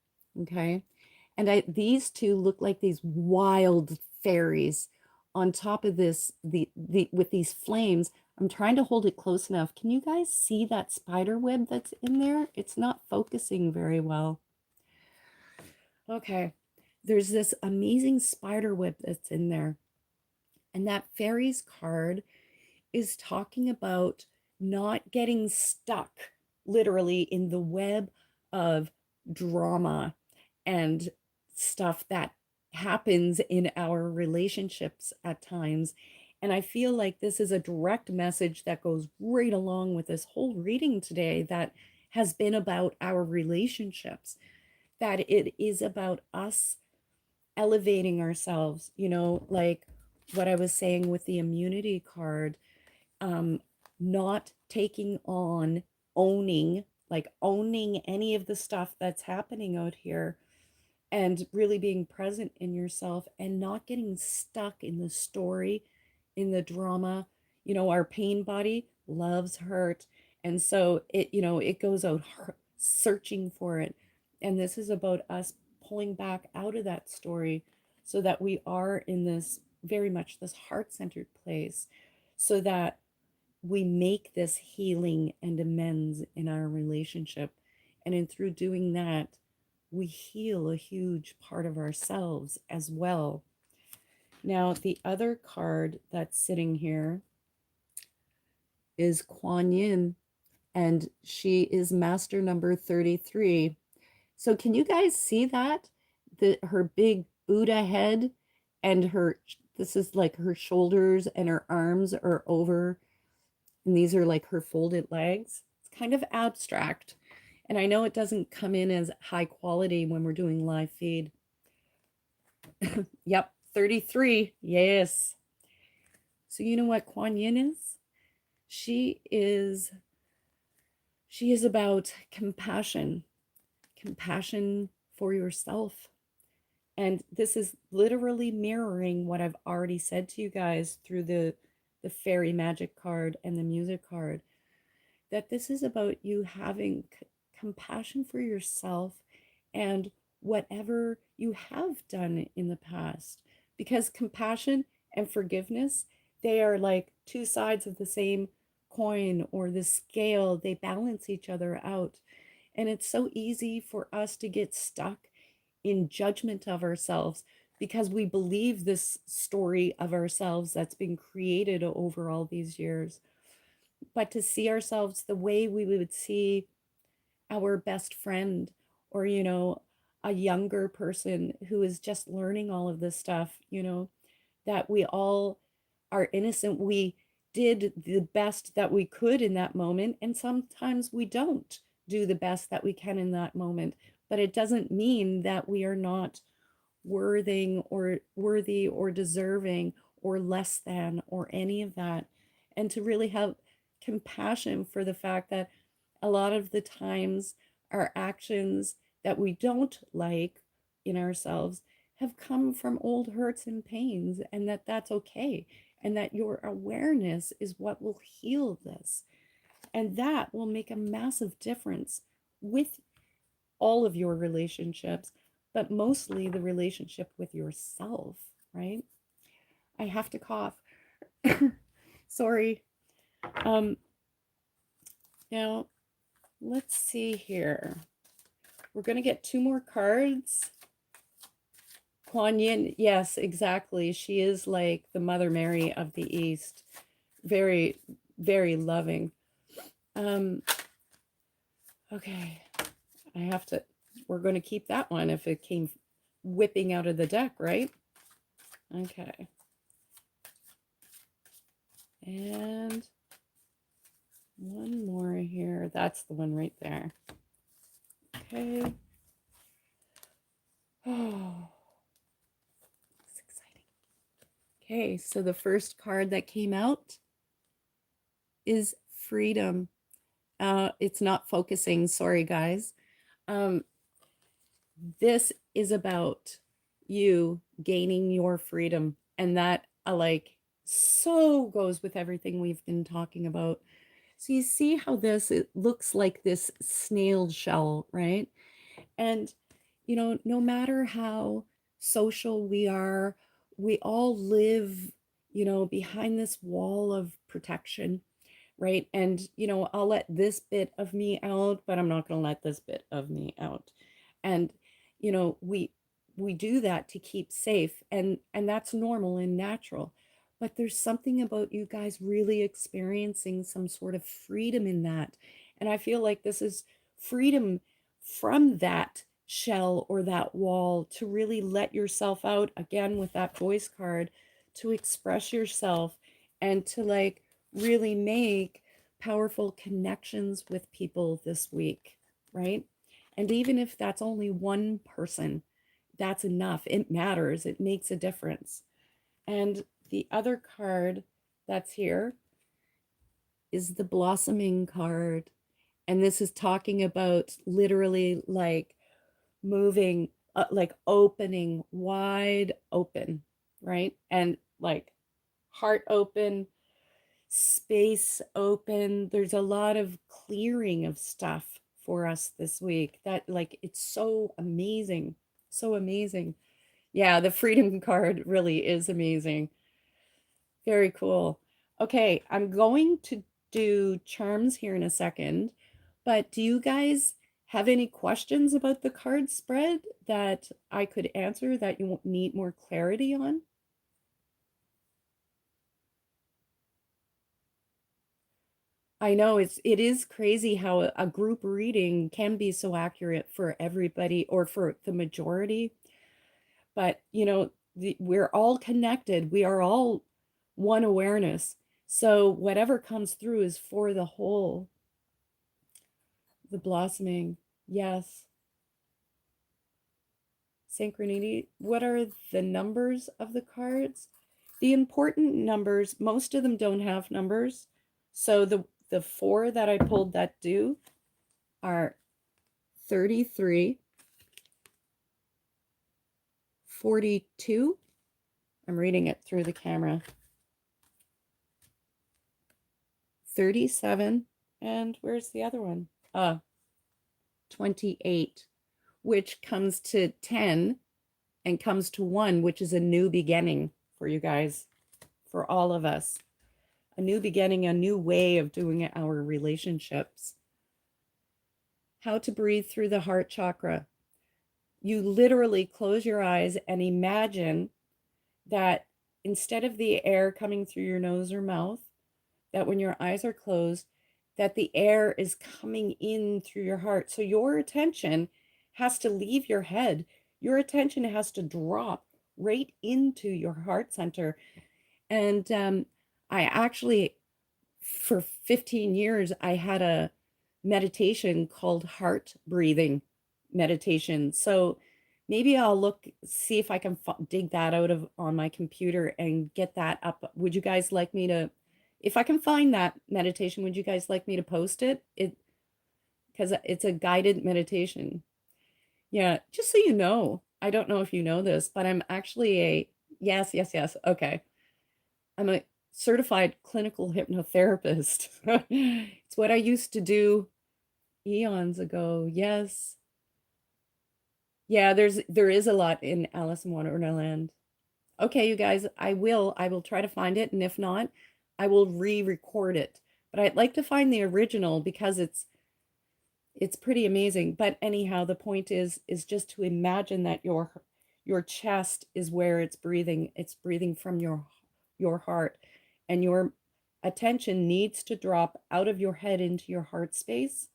Okay. And these 2 look like these wild fairies on top of this, with these flames. I'm trying to hold it close enough. Can you guys see that spider web that's in there? It's not focusing very well. Okay. There's this amazing spider web that's in there. And that fairies card is talking about not getting stuck literally in the web of drama and stuff that happens in our relationships at times. And I feel like this is a direct message that goes right along with this whole reading today, that has been about our relationships, that it is about us elevating ourselves, like what I was saying with the immunity card, um, not taking on, owning any of the stuff that's happening out here, and really being present in yourself and not getting stuck in the story, in the drama. Our pain body loves hurt. And so it goes out searching for it. And this is about us pulling back out of that story so that we are in this very much this heart-centered place, so that we make this healing and amends in our relationship. And through doing that, we heal a huge part of ourselves as well. Now, the other card that's sitting here is Kuan Yin, and she is master number 33. So can you guys see that? Her big Buddha head, and this is like her shoulders, and her arms are over, and these are like her folded legs. It's kind of abstract. And I know it doesn't come in as high quality when we're doing live feed. Yep, 33. Yes. So you know what Kuan Yin is? She is about compassion for yourself. And this is literally mirroring what I've already said to you guys through the the fairy magic card and the music card, that this is about you having compassion for yourself and whatever you have done in the past. Because compassion and forgiveness, they are like two sides of the same coin or the scale, they balance each other out. And it's so easy for us to get stuck in judgment of ourselves because we believe this story of ourselves that's been created over all these years. But to see ourselves the way we would see our best friend, or, a younger person who is just learning all of this stuff, that we all are innocent. We did the best that we could in that moment, and sometimes we don't do the best that we can in that moment. But it doesn't mean that we are not worthy or deserving or less than or any of that. And to really have compassion for the fact that a lot of the times our actions that we don't like in ourselves have come from old hurts and pains, and that that's okay, and that your awareness is what will heal this, and that will make a massive difference with all of your relationships, but mostly the relationship with yourself, right? I have to cough. Sorry. um Now, let's see here. We're going to get two more cards. Kuan Yin, yes, exactly. She is like the Mother Mary of the East. Very, very loving. Okay, we're going to keep that one if it came whipping out of the deck, right? Okay. And one more here. That's the one right there. Okay. Oh, it's exciting. Okay, so the first card that came out is freedom. It's not focusing. Sorry, guys. This is about you gaining your freedom, and that like so goes with everything we've been talking about. So you see how it looks like this snail shell, right? And no matter how social we are, we all live, behind this wall of protection, right? And I'll let this bit of me out, but I'm not going to let this bit of me out. And we do that to keep safe, and that's normal and natural. But there's something about you guys really experiencing some sort of freedom in that. And I feel like this is freedom from that shell or that wall, to really let yourself out again with that voice card, to express yourself and to like really make powerful connections with people this week, right? And even if that's only one person, that's enough. It matters. It makes a difference. And the other card that's here is the blossoming card. And this is talking about literally like moving, like opening wide open, right? And like heart open, space open. There's a lot of clearing of stuff for us this week that like it's so amazing. So amazing. Yeah, the freedom card really is amazing. Very cool. Okay, I'm going to do charms here in a second, but do you guys have any questions about the card spread that I could answer that you need more clarity on? I know it is crazy how a group reading can be so accurate for everybody or for the majority, but we're all connected. We are all one awareness. So whatever comes through is for the whole. The blossoming. Yes. Synchronity. What are the numbers of the cards? The important numbers, most of them don't have numbers. So the four that I pulled that do are 33, 42. I'm reading it through the camera. 37, and where's the other one? 28, which comes to 10 and comes to 1, which is a new beginning for you guys, for all of us. A new beginning, a new way of doing our relationships. How to breathe through the heart chakra. You literally close your eyes and imagine that instead of the air coming through your nose or mouth, that when your eyes are closed, that the air is coming in through your heart. So your attention has to leave your head. Your attention has to drop right into your heart center. And I actually, for 15 years, I had a meditation called heart breathing meditation. So maybe I'll see if I can dig that out of on my computer and get that up. Would you guys like me to, if I can find that meditation, would you guys like me to post it? Because it's a guided meditation. Yeah, just so you know, I don't know if you know this, but I'm actually yes, yes, yes. Okay. I'm a certified clinical hypnotherapist. It's what I used to do eons ago. Yes. Yeah, there is a lot in Alice in Wonderland. Okay, you guys, I will try to find it, and if not, I will re-record it. But I'd like to find the original because it's pretty amazing. But anyhow, the point is just to imagine that your chest is where it's breathing. It's breathing from your heart, and your attention needs to drop out of your head into your heart space.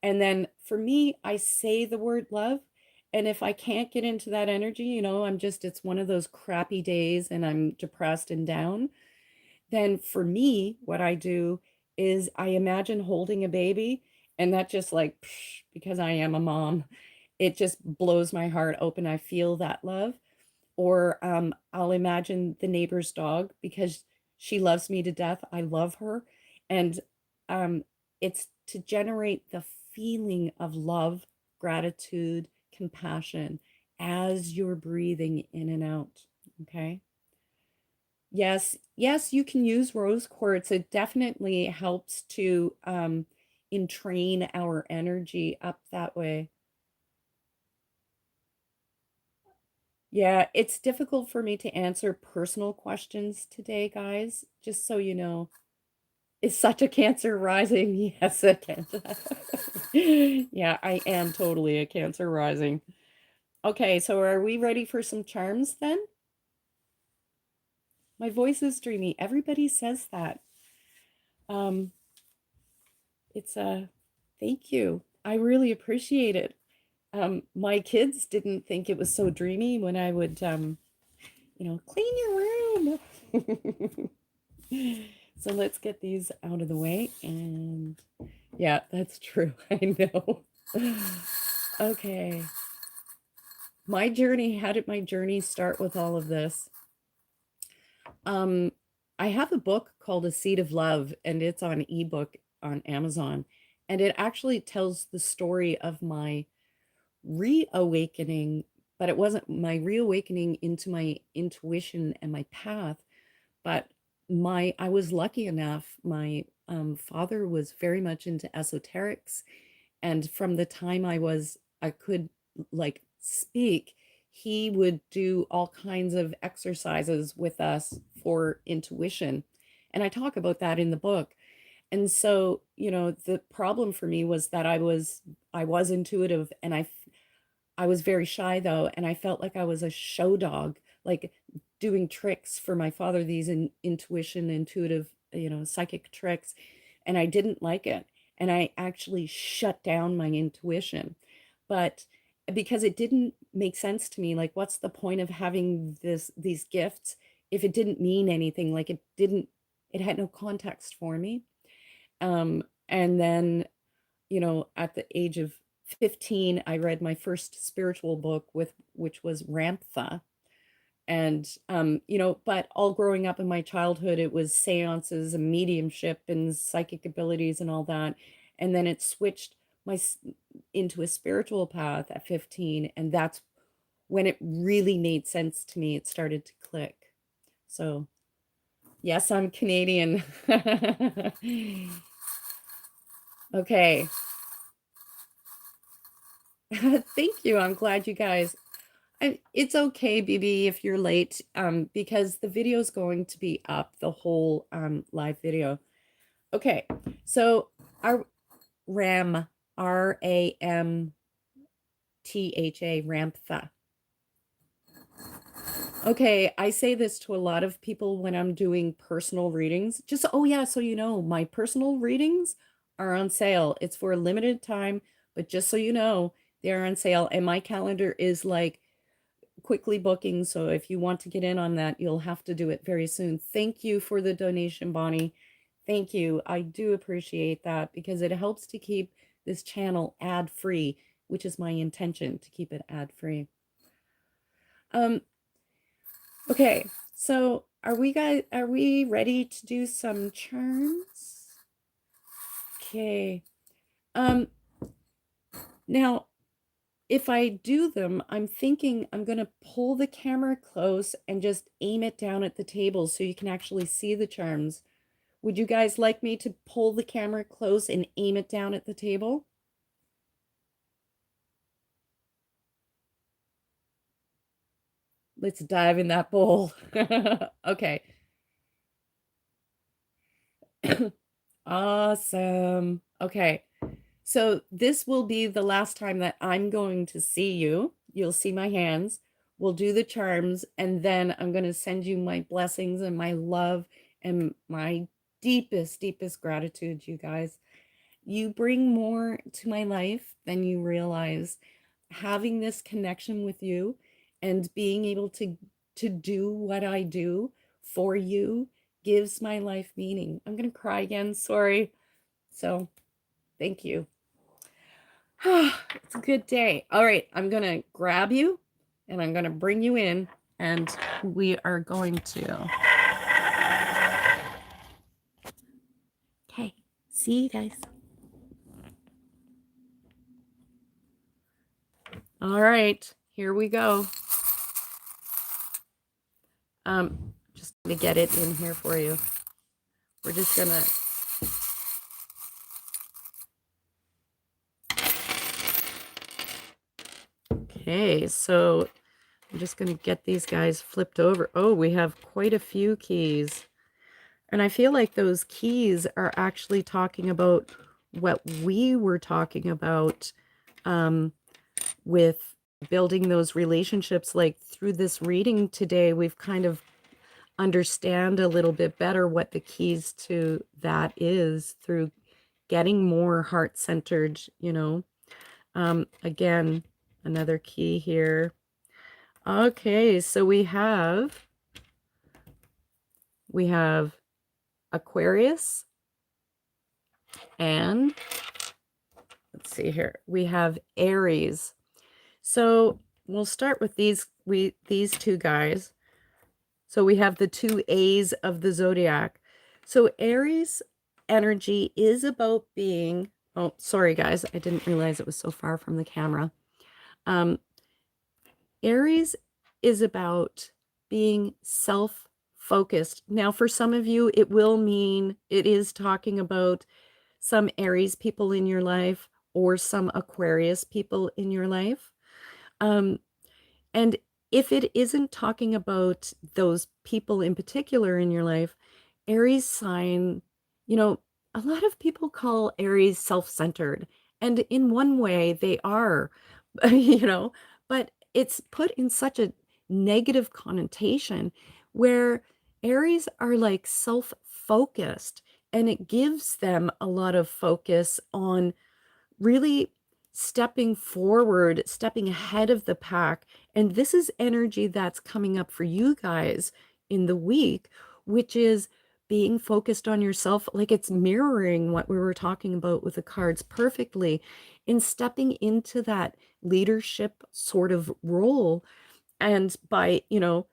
And then for me, I say the word love. And if I can't get into that energy, it's one of those crappy days and I'm depressed and down, then for me, what I do is I imagine holding a baby, and that just like, because I am a mom, it just blows my heart open. I feel that love. Or I'll imagine the neighbor's dog because she loves me to death. I love her. And um, it's to generate the feeling of love, gratitude, compassion as you're breathing in and out. Okay. Yes, yes, you can use rose quartz. It definitely helps to entrain our energy up that way. Yeah, it's difficult for me to answer personal questions today, guys, just so you know. Is such a Cancer rising? Yes, a Cancer. Yeah, I am totally a Cancer rising. Okay, so are we ready for some charms then? My voice is dreamy. Everybody says that. Um, it's a thank you. I really appreciate it. My kids didn't think it was so dreamy when I would, clean your room. So let's get these out of the way. And yeah, that's true. I know. Okay. My journey, how did my journey start with all of this? Um, I have a book called A Seed of Love, and it's on ebook on Amazon. And it actually tells the story of my reawakening, but it wasn't my reawakening into my intuition and my path, but I was lucky enough. My father was very much into esoterics, and from the time I could like speak, he would do all kinds of exercises with us for intuition. And I talk about that in the book. And so, the problem for me was that I was intuitive, and I was very shy though, and I felt like I was a show dog, like doing tricks for my father, these intuition, intuitive, psychic tricks, and I didn't like it. And I actually shut down my intuition. But because it didn't make sense to me, like what's the point of having these gifts if it didn't mean anything? Like it had no context for me. And then at the age of 15, I read my first spiritual book which was Ramtha. And but all growing up in my childhood, it was seances and mediumship and psychic abilities and all that. And then it switched into a spiritual path at 15, and that's when it really made sense to me. It started to click. So Yes, I'm Canadian. Okay. Thank you. I'm glad you guys. It's okay, BB, if you're late, because the video is going to be up, the whole live video. Okay, so our RAM, Ramtha, Ramtha. Okay, I say this to a lot of people when I'm doing personal readings. Just, oh yeah, so you know, my personal readings are on sale. It's for a limited time, but just so you know, they're on sale. And my calendar is like quickly booking. So if you want to get in on that, you'll have to do it very soon. Thank you for the donation, Bonnie. Thank you. I do appreciate that because it helps to keep this channel ad free, which is my intention to keep it ad free. Okay, so are we ready to do some charms? Okay. Now if I do them, I'm thinking I'm going to pull the camera close and just aim it down at the table so you can actually see the charms. Would you guys like me to pull the camera close and aim it down at the table? Let's dive in that bowl. Okay. Awesome. Okay. So this will be the last time that I'm going to see you. You'll see my hands. We'll do the charms, and then I'm going to send you my blessings and my love and my deepest, deepest gratitude, you guys. You bring more to my life than you realize. Having this connection with you and being able to do what I do for you gives my life meaning. I'm going to cry again, sorry. So, thank you. It's a good day. All right, I'm going to grab you and I'm going to bring you in and we are going to. Okay, see you guys. All right, here we go. Just going to get it in here for you. We're just going to. Okay, so I'm just going to get these guys flipped over. Oh, we have quite a few keys. And I feel like those keys are actually talking about what we were talking about with building those relationships. Like through this reading today, we've kind of understand a little bit better what the keys to that is through getting more heart-centered, you know. Again, another key here. Okay, so we have Aquarius, and let's see here, we have Aries. So we'll start with these two guys. So we have the two A's of the zodiac. So Aries energy is about being, oh, sorry guys, I didn't realize it was so far from the camera. Aries is about being self-focused. Now, for some of you, it will mean it is talking about some Aries people in your life or some Aquarius people in your life. And if it isn't talking about those people in particular in your life, Aries sign, you know, a lot of people call Aries self-centered. And in one way, they are, you know, but it's put in such a negative connotation where Aries are like self-focused, and it gives them a lot of focus on really stepping forward, stepping ahead of the pack. And this is energy that's coming up for you guys in the week, which is being focused on yourself. Like it's mirroring what we were talking about with the cards perfectly in stepping into that leadership sort of role. And by, you know,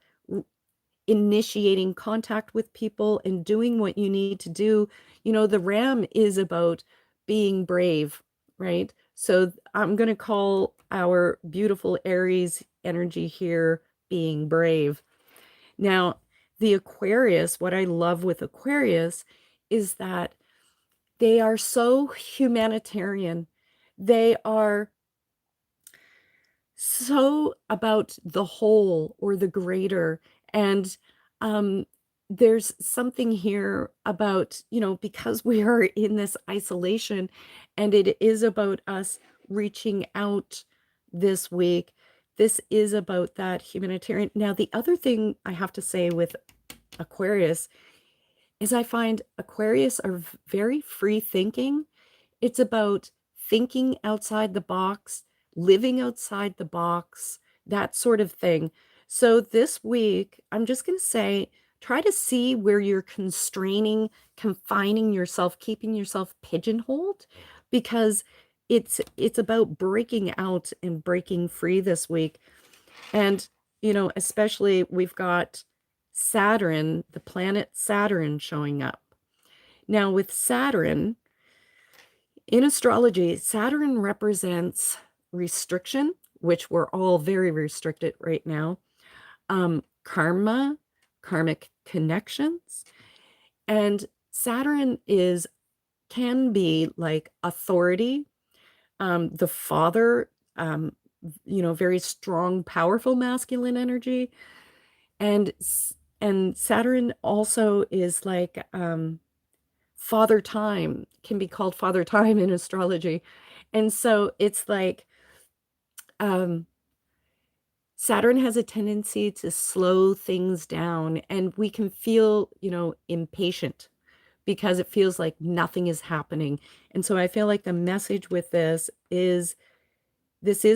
initiating contact with people and doing what you need to do. You know, the ram is about being brave, right? So I'm going to call our beautiful Aries energy here being brave. Now, The Aquarius, what I love with Aquarius is that they are so humanitarian. They are so about the whole or the greater. And um, there's something here about, because we are in this isolation and it is about us reaching out this week. This is about that humanitarian. Now, the other thing I have to say with Aquarius is I find Aquarius are very free thinking. It's about thinking outside the box, living outside the box, that sort of thing. So this week, I'm just going to say, try to see where you're confining yourself, keeping yourself pigeonholed, because it's about breaking out and breaking free this week. And, especially we've got Saturn, the planet Saturn showing up. Now, with Saturn, in astrology, Saturn represents restriction, which we're all very restricted right now, karma, karmic connections, and Saturn can be like authority, the father, very strong, powerful masculine energy, and and Saturn also is like father time, can be called father time in astrology. And so it's like um Saturn has a tendency to slow things down, and we can feel, impatient because it feels like nothing is happening. And so I feel like the message with this is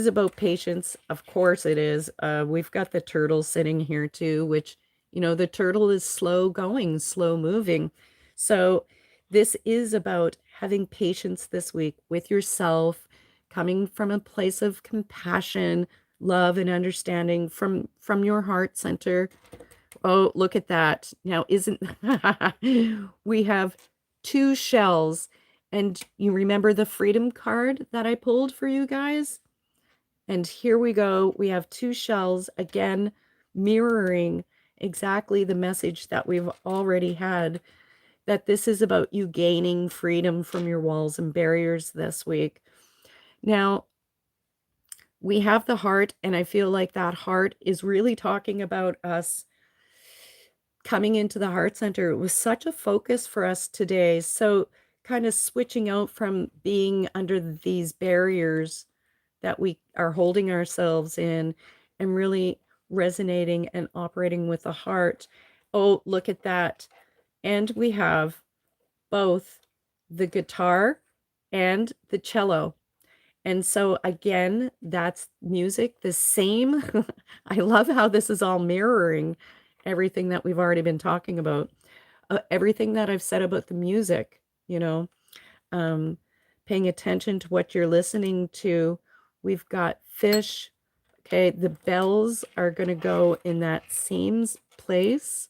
about patience. Of course it is. We've got the turtle sitting here too, which, the turtle is slow going, slow moving. So this is about having patience this week with yourself, coming from a place of compassion, love, and understanding from your heart center. Oh, look at that. Now, isn't we have two shells, and you remember the freedom card that I pulled for you guys? And here we go. We have two shells, again, mirroring exactly the message that we've already had, that this is about you gaining freedom from your walls and barriers this week. Now, we have the heart, and I feel like that heart is really talking about us coming into the heart center. It was such a focus for us today. So, kind of switching out from being under these barriers that we are holding ourselves in and really resonating and operating with the heart. Oh, look at that. And we have both the guitar and the cello. And so again, that's music, the same. I love how this is all mirroring everything that we've already been talking about. Everything that I've said about the music, um, paying attention to what you're listening to. We've got fish. Okay, the bells are going to go in that same place.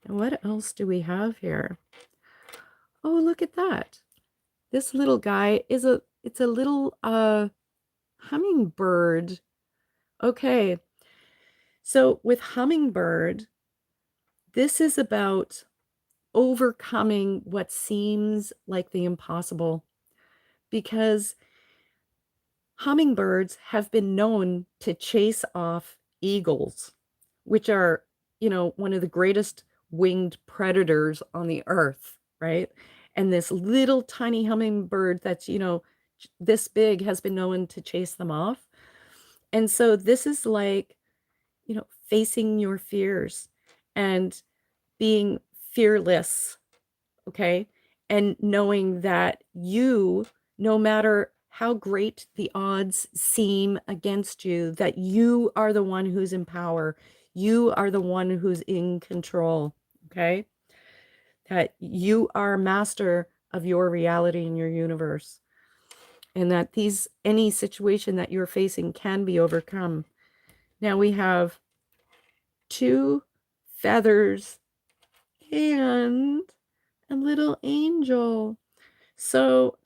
And what else do we have here? Oh, look at that. This little guy it's a little hummingbird. Okay. So with hummingbird, this is about overcoming what seems like the impossible, because hummingbirds have been known to chase off eagles, which are, one of the greatest winged predators on the earth, right? And this little tiny hummingbird that's, this big has been known to chase them off. And so this is like, facing your fears and being fearless, okay? And knowing that no matter how great the odds seem against you, that you are the one who's in power. You are the one who's in control, okay? That you are master of your reality and your universe. And that any situation that you're facing can be overcome. Now we have two feathers and a little angel. So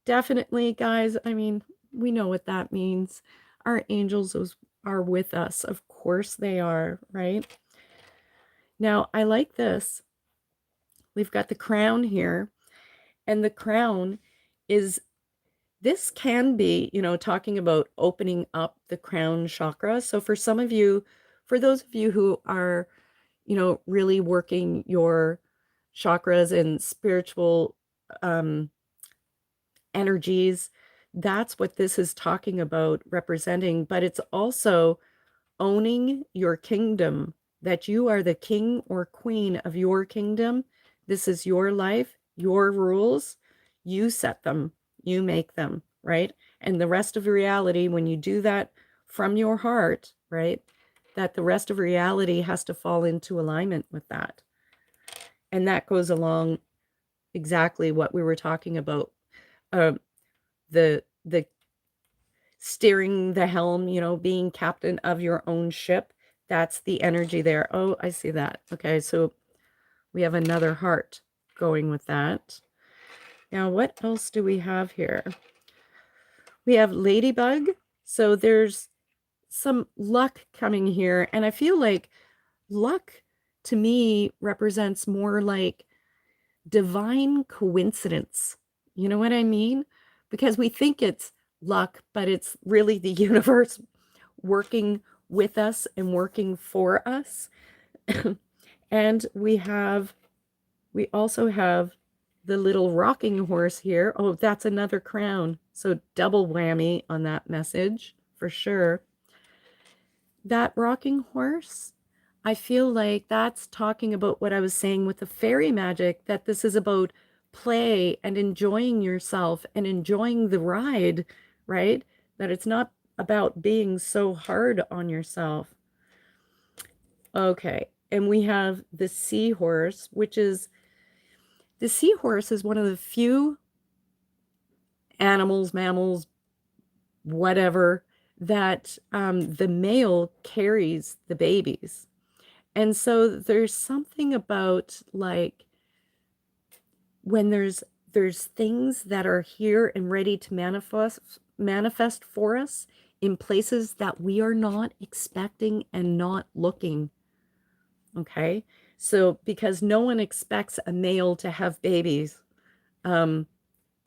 definitely, guys, I mean, we know what that means. Our angels are with us. Of course they are, right? Now, I like this. We've got the crown here, and the crown is, this can be, talking about opening up the crown chakra. So for some of you, for those of you who are, really working your chakras and spiritual um, energies, that's what this is talking about, representing. But it's also owning your kingdom, that you are the king or queen of your kingdom. This is your life, your rules. You set them, you make them, right? And the rest of reality, when you do that from your heart, right, that the rest of reality has to fall into alignment with that. And that goes along exactly what we were talking about. The steering the helm, being captain of your own ship. That's the energy there. Oh, I see that. Okay, so we have another heart going with that. Now, what else do we have here? We have ladybug. So there's some luck coming here. And I feel like luck to me represents more like divine coincidence. You know what I mean? Because we think it's luck, but it's really the universe working with us and working for us. And we also have the little rocking horse here. Oh, that's another crown. So double whammy on that message for sure. That rocking horse, I feel like that's talking about what I was saying with the fairy magic, that this is about play and enjoying yourself and enjoying the ride, right? That it's not about being so hard on yourself. Okay, and we have the seahorse, which is, the seahorse is one of the few animals, mammals, whatever, that the male carries the babies. And so there's something about like when there's things that are here and ready to manifest for us in places that we are not expecting and not looking. Okay? So because no one expects a male to have babies, that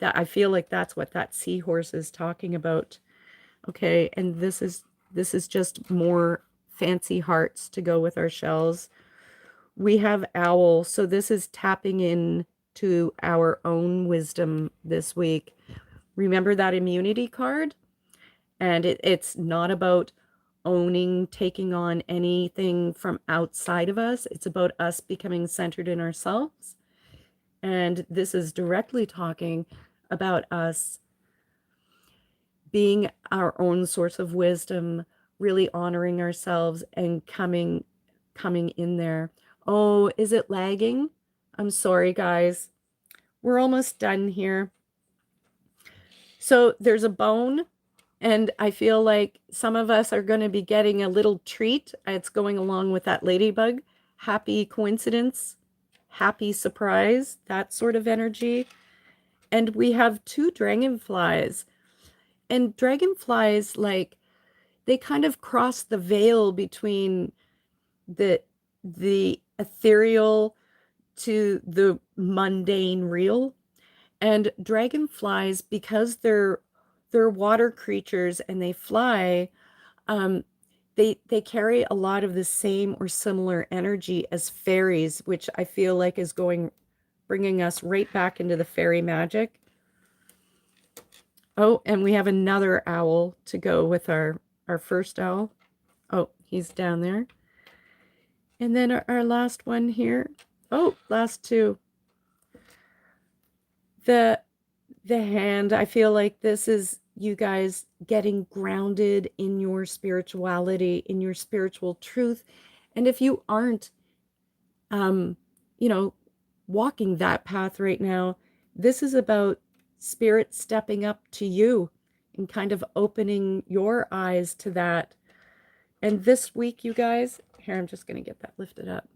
I feel like that's what that seahorse is talking about. Okay, and this is just more fancy hearts to go with our shells. We have owl, so this is tapping in to our own wisdom this week. Remember that immunity card? And it's not about owning, taking on anything from outside of us. It's about us becoming centered in ourselves. And this is directly talking about us being our own source of wisdom, really honoring ourselves and coming in there. Oh, is it lagging? I'm sorry, guys. We're almost done here. So there's a bone, and I feel like some of us are going to be getting a little treat. It's going along with that ladybug. Happy coincidence, happy surprise, that sort of energy. And we have two dragonflies. And dragonflies, like, they kind of cross the veil between the ethereal to the mundane real. And dragonflies, because they're water creatures and they fly, um, they carry a lot of the same or similar energy as fairies, which I feel like is bringing us right back into the fairy magic. Oh, and we have another owl to go with our first owl. Oh, he's down there. And then our last one here. Oh, last two. The hand, I feel like this is you guys getting grounded in your spirituality, in your spiritual truth. And if you aren't, you know, walking that path right now, this is about spirit stepping up to you and kind of opening your eyes to that. And this week, you guys, here, I'm just going to get that lifted up,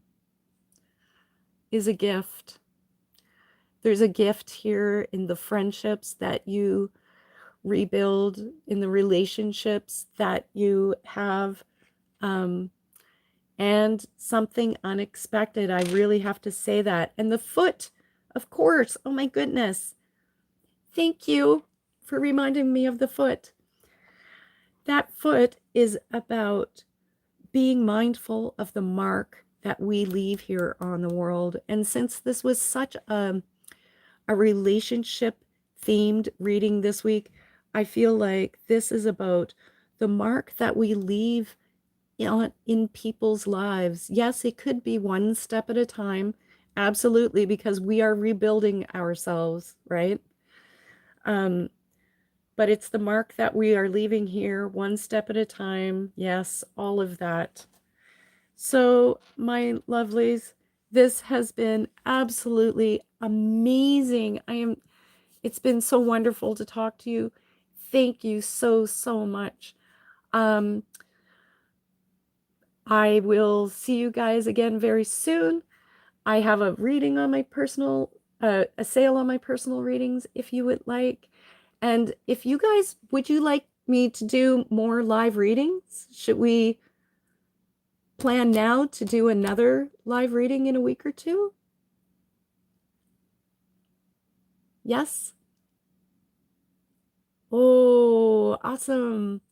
is a gift. There's a gift here in the friendships that you rebuild, in the relationships that you have. and something unexpected. I really have to say that. And the foot, of course. Oh my goodness. Thank you for reminding me of the foot. That foot is about being mindful of the mark that we leave here on the world. And since this was such a relationship themed reading this week, I feel like this is about the mark that we leave in people's lives. Yes, it could be one step at a time. Absolutely, because we are rebuilding ourselves, right? Um, but it's the mark that we are leaving here one step at a time. Yes, all of that. So, my lovelies, this has been absolutely amazing. It's been so wonderful to talk to you. Thank you so, so much. Um, I will see you guys again very soon. I have a reading on my personal, a sale on my personal readings if you would like. And if you guys, would you like me to do more live readings? Should we plan now to do another live reading in a week or two? Yes? Oh, awesome.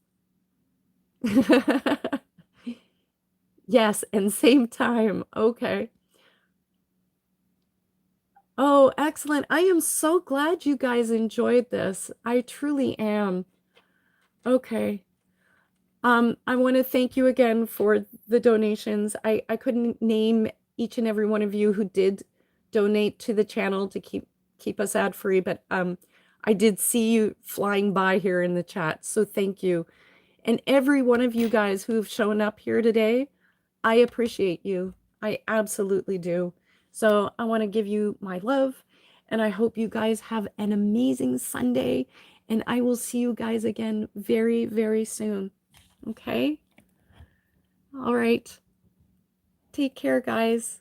Yes, and same time. Okay. Oh, excellent. I am so glad you guys enjoyed this. I truly am. Okay. I want to thank you again for the donations. I couldn't name each and every one of you who did donate to the channel to keep us ad free, but I did see you flying by here in the chat, so thank you. And every one of you guys who've shown up here today, I appreciate you. I absolutely do. So I want to give you my love, and I hope you guys have an amazing Sunday, and I will see you guys again very, very soon. Okay? All right. Take care, guys.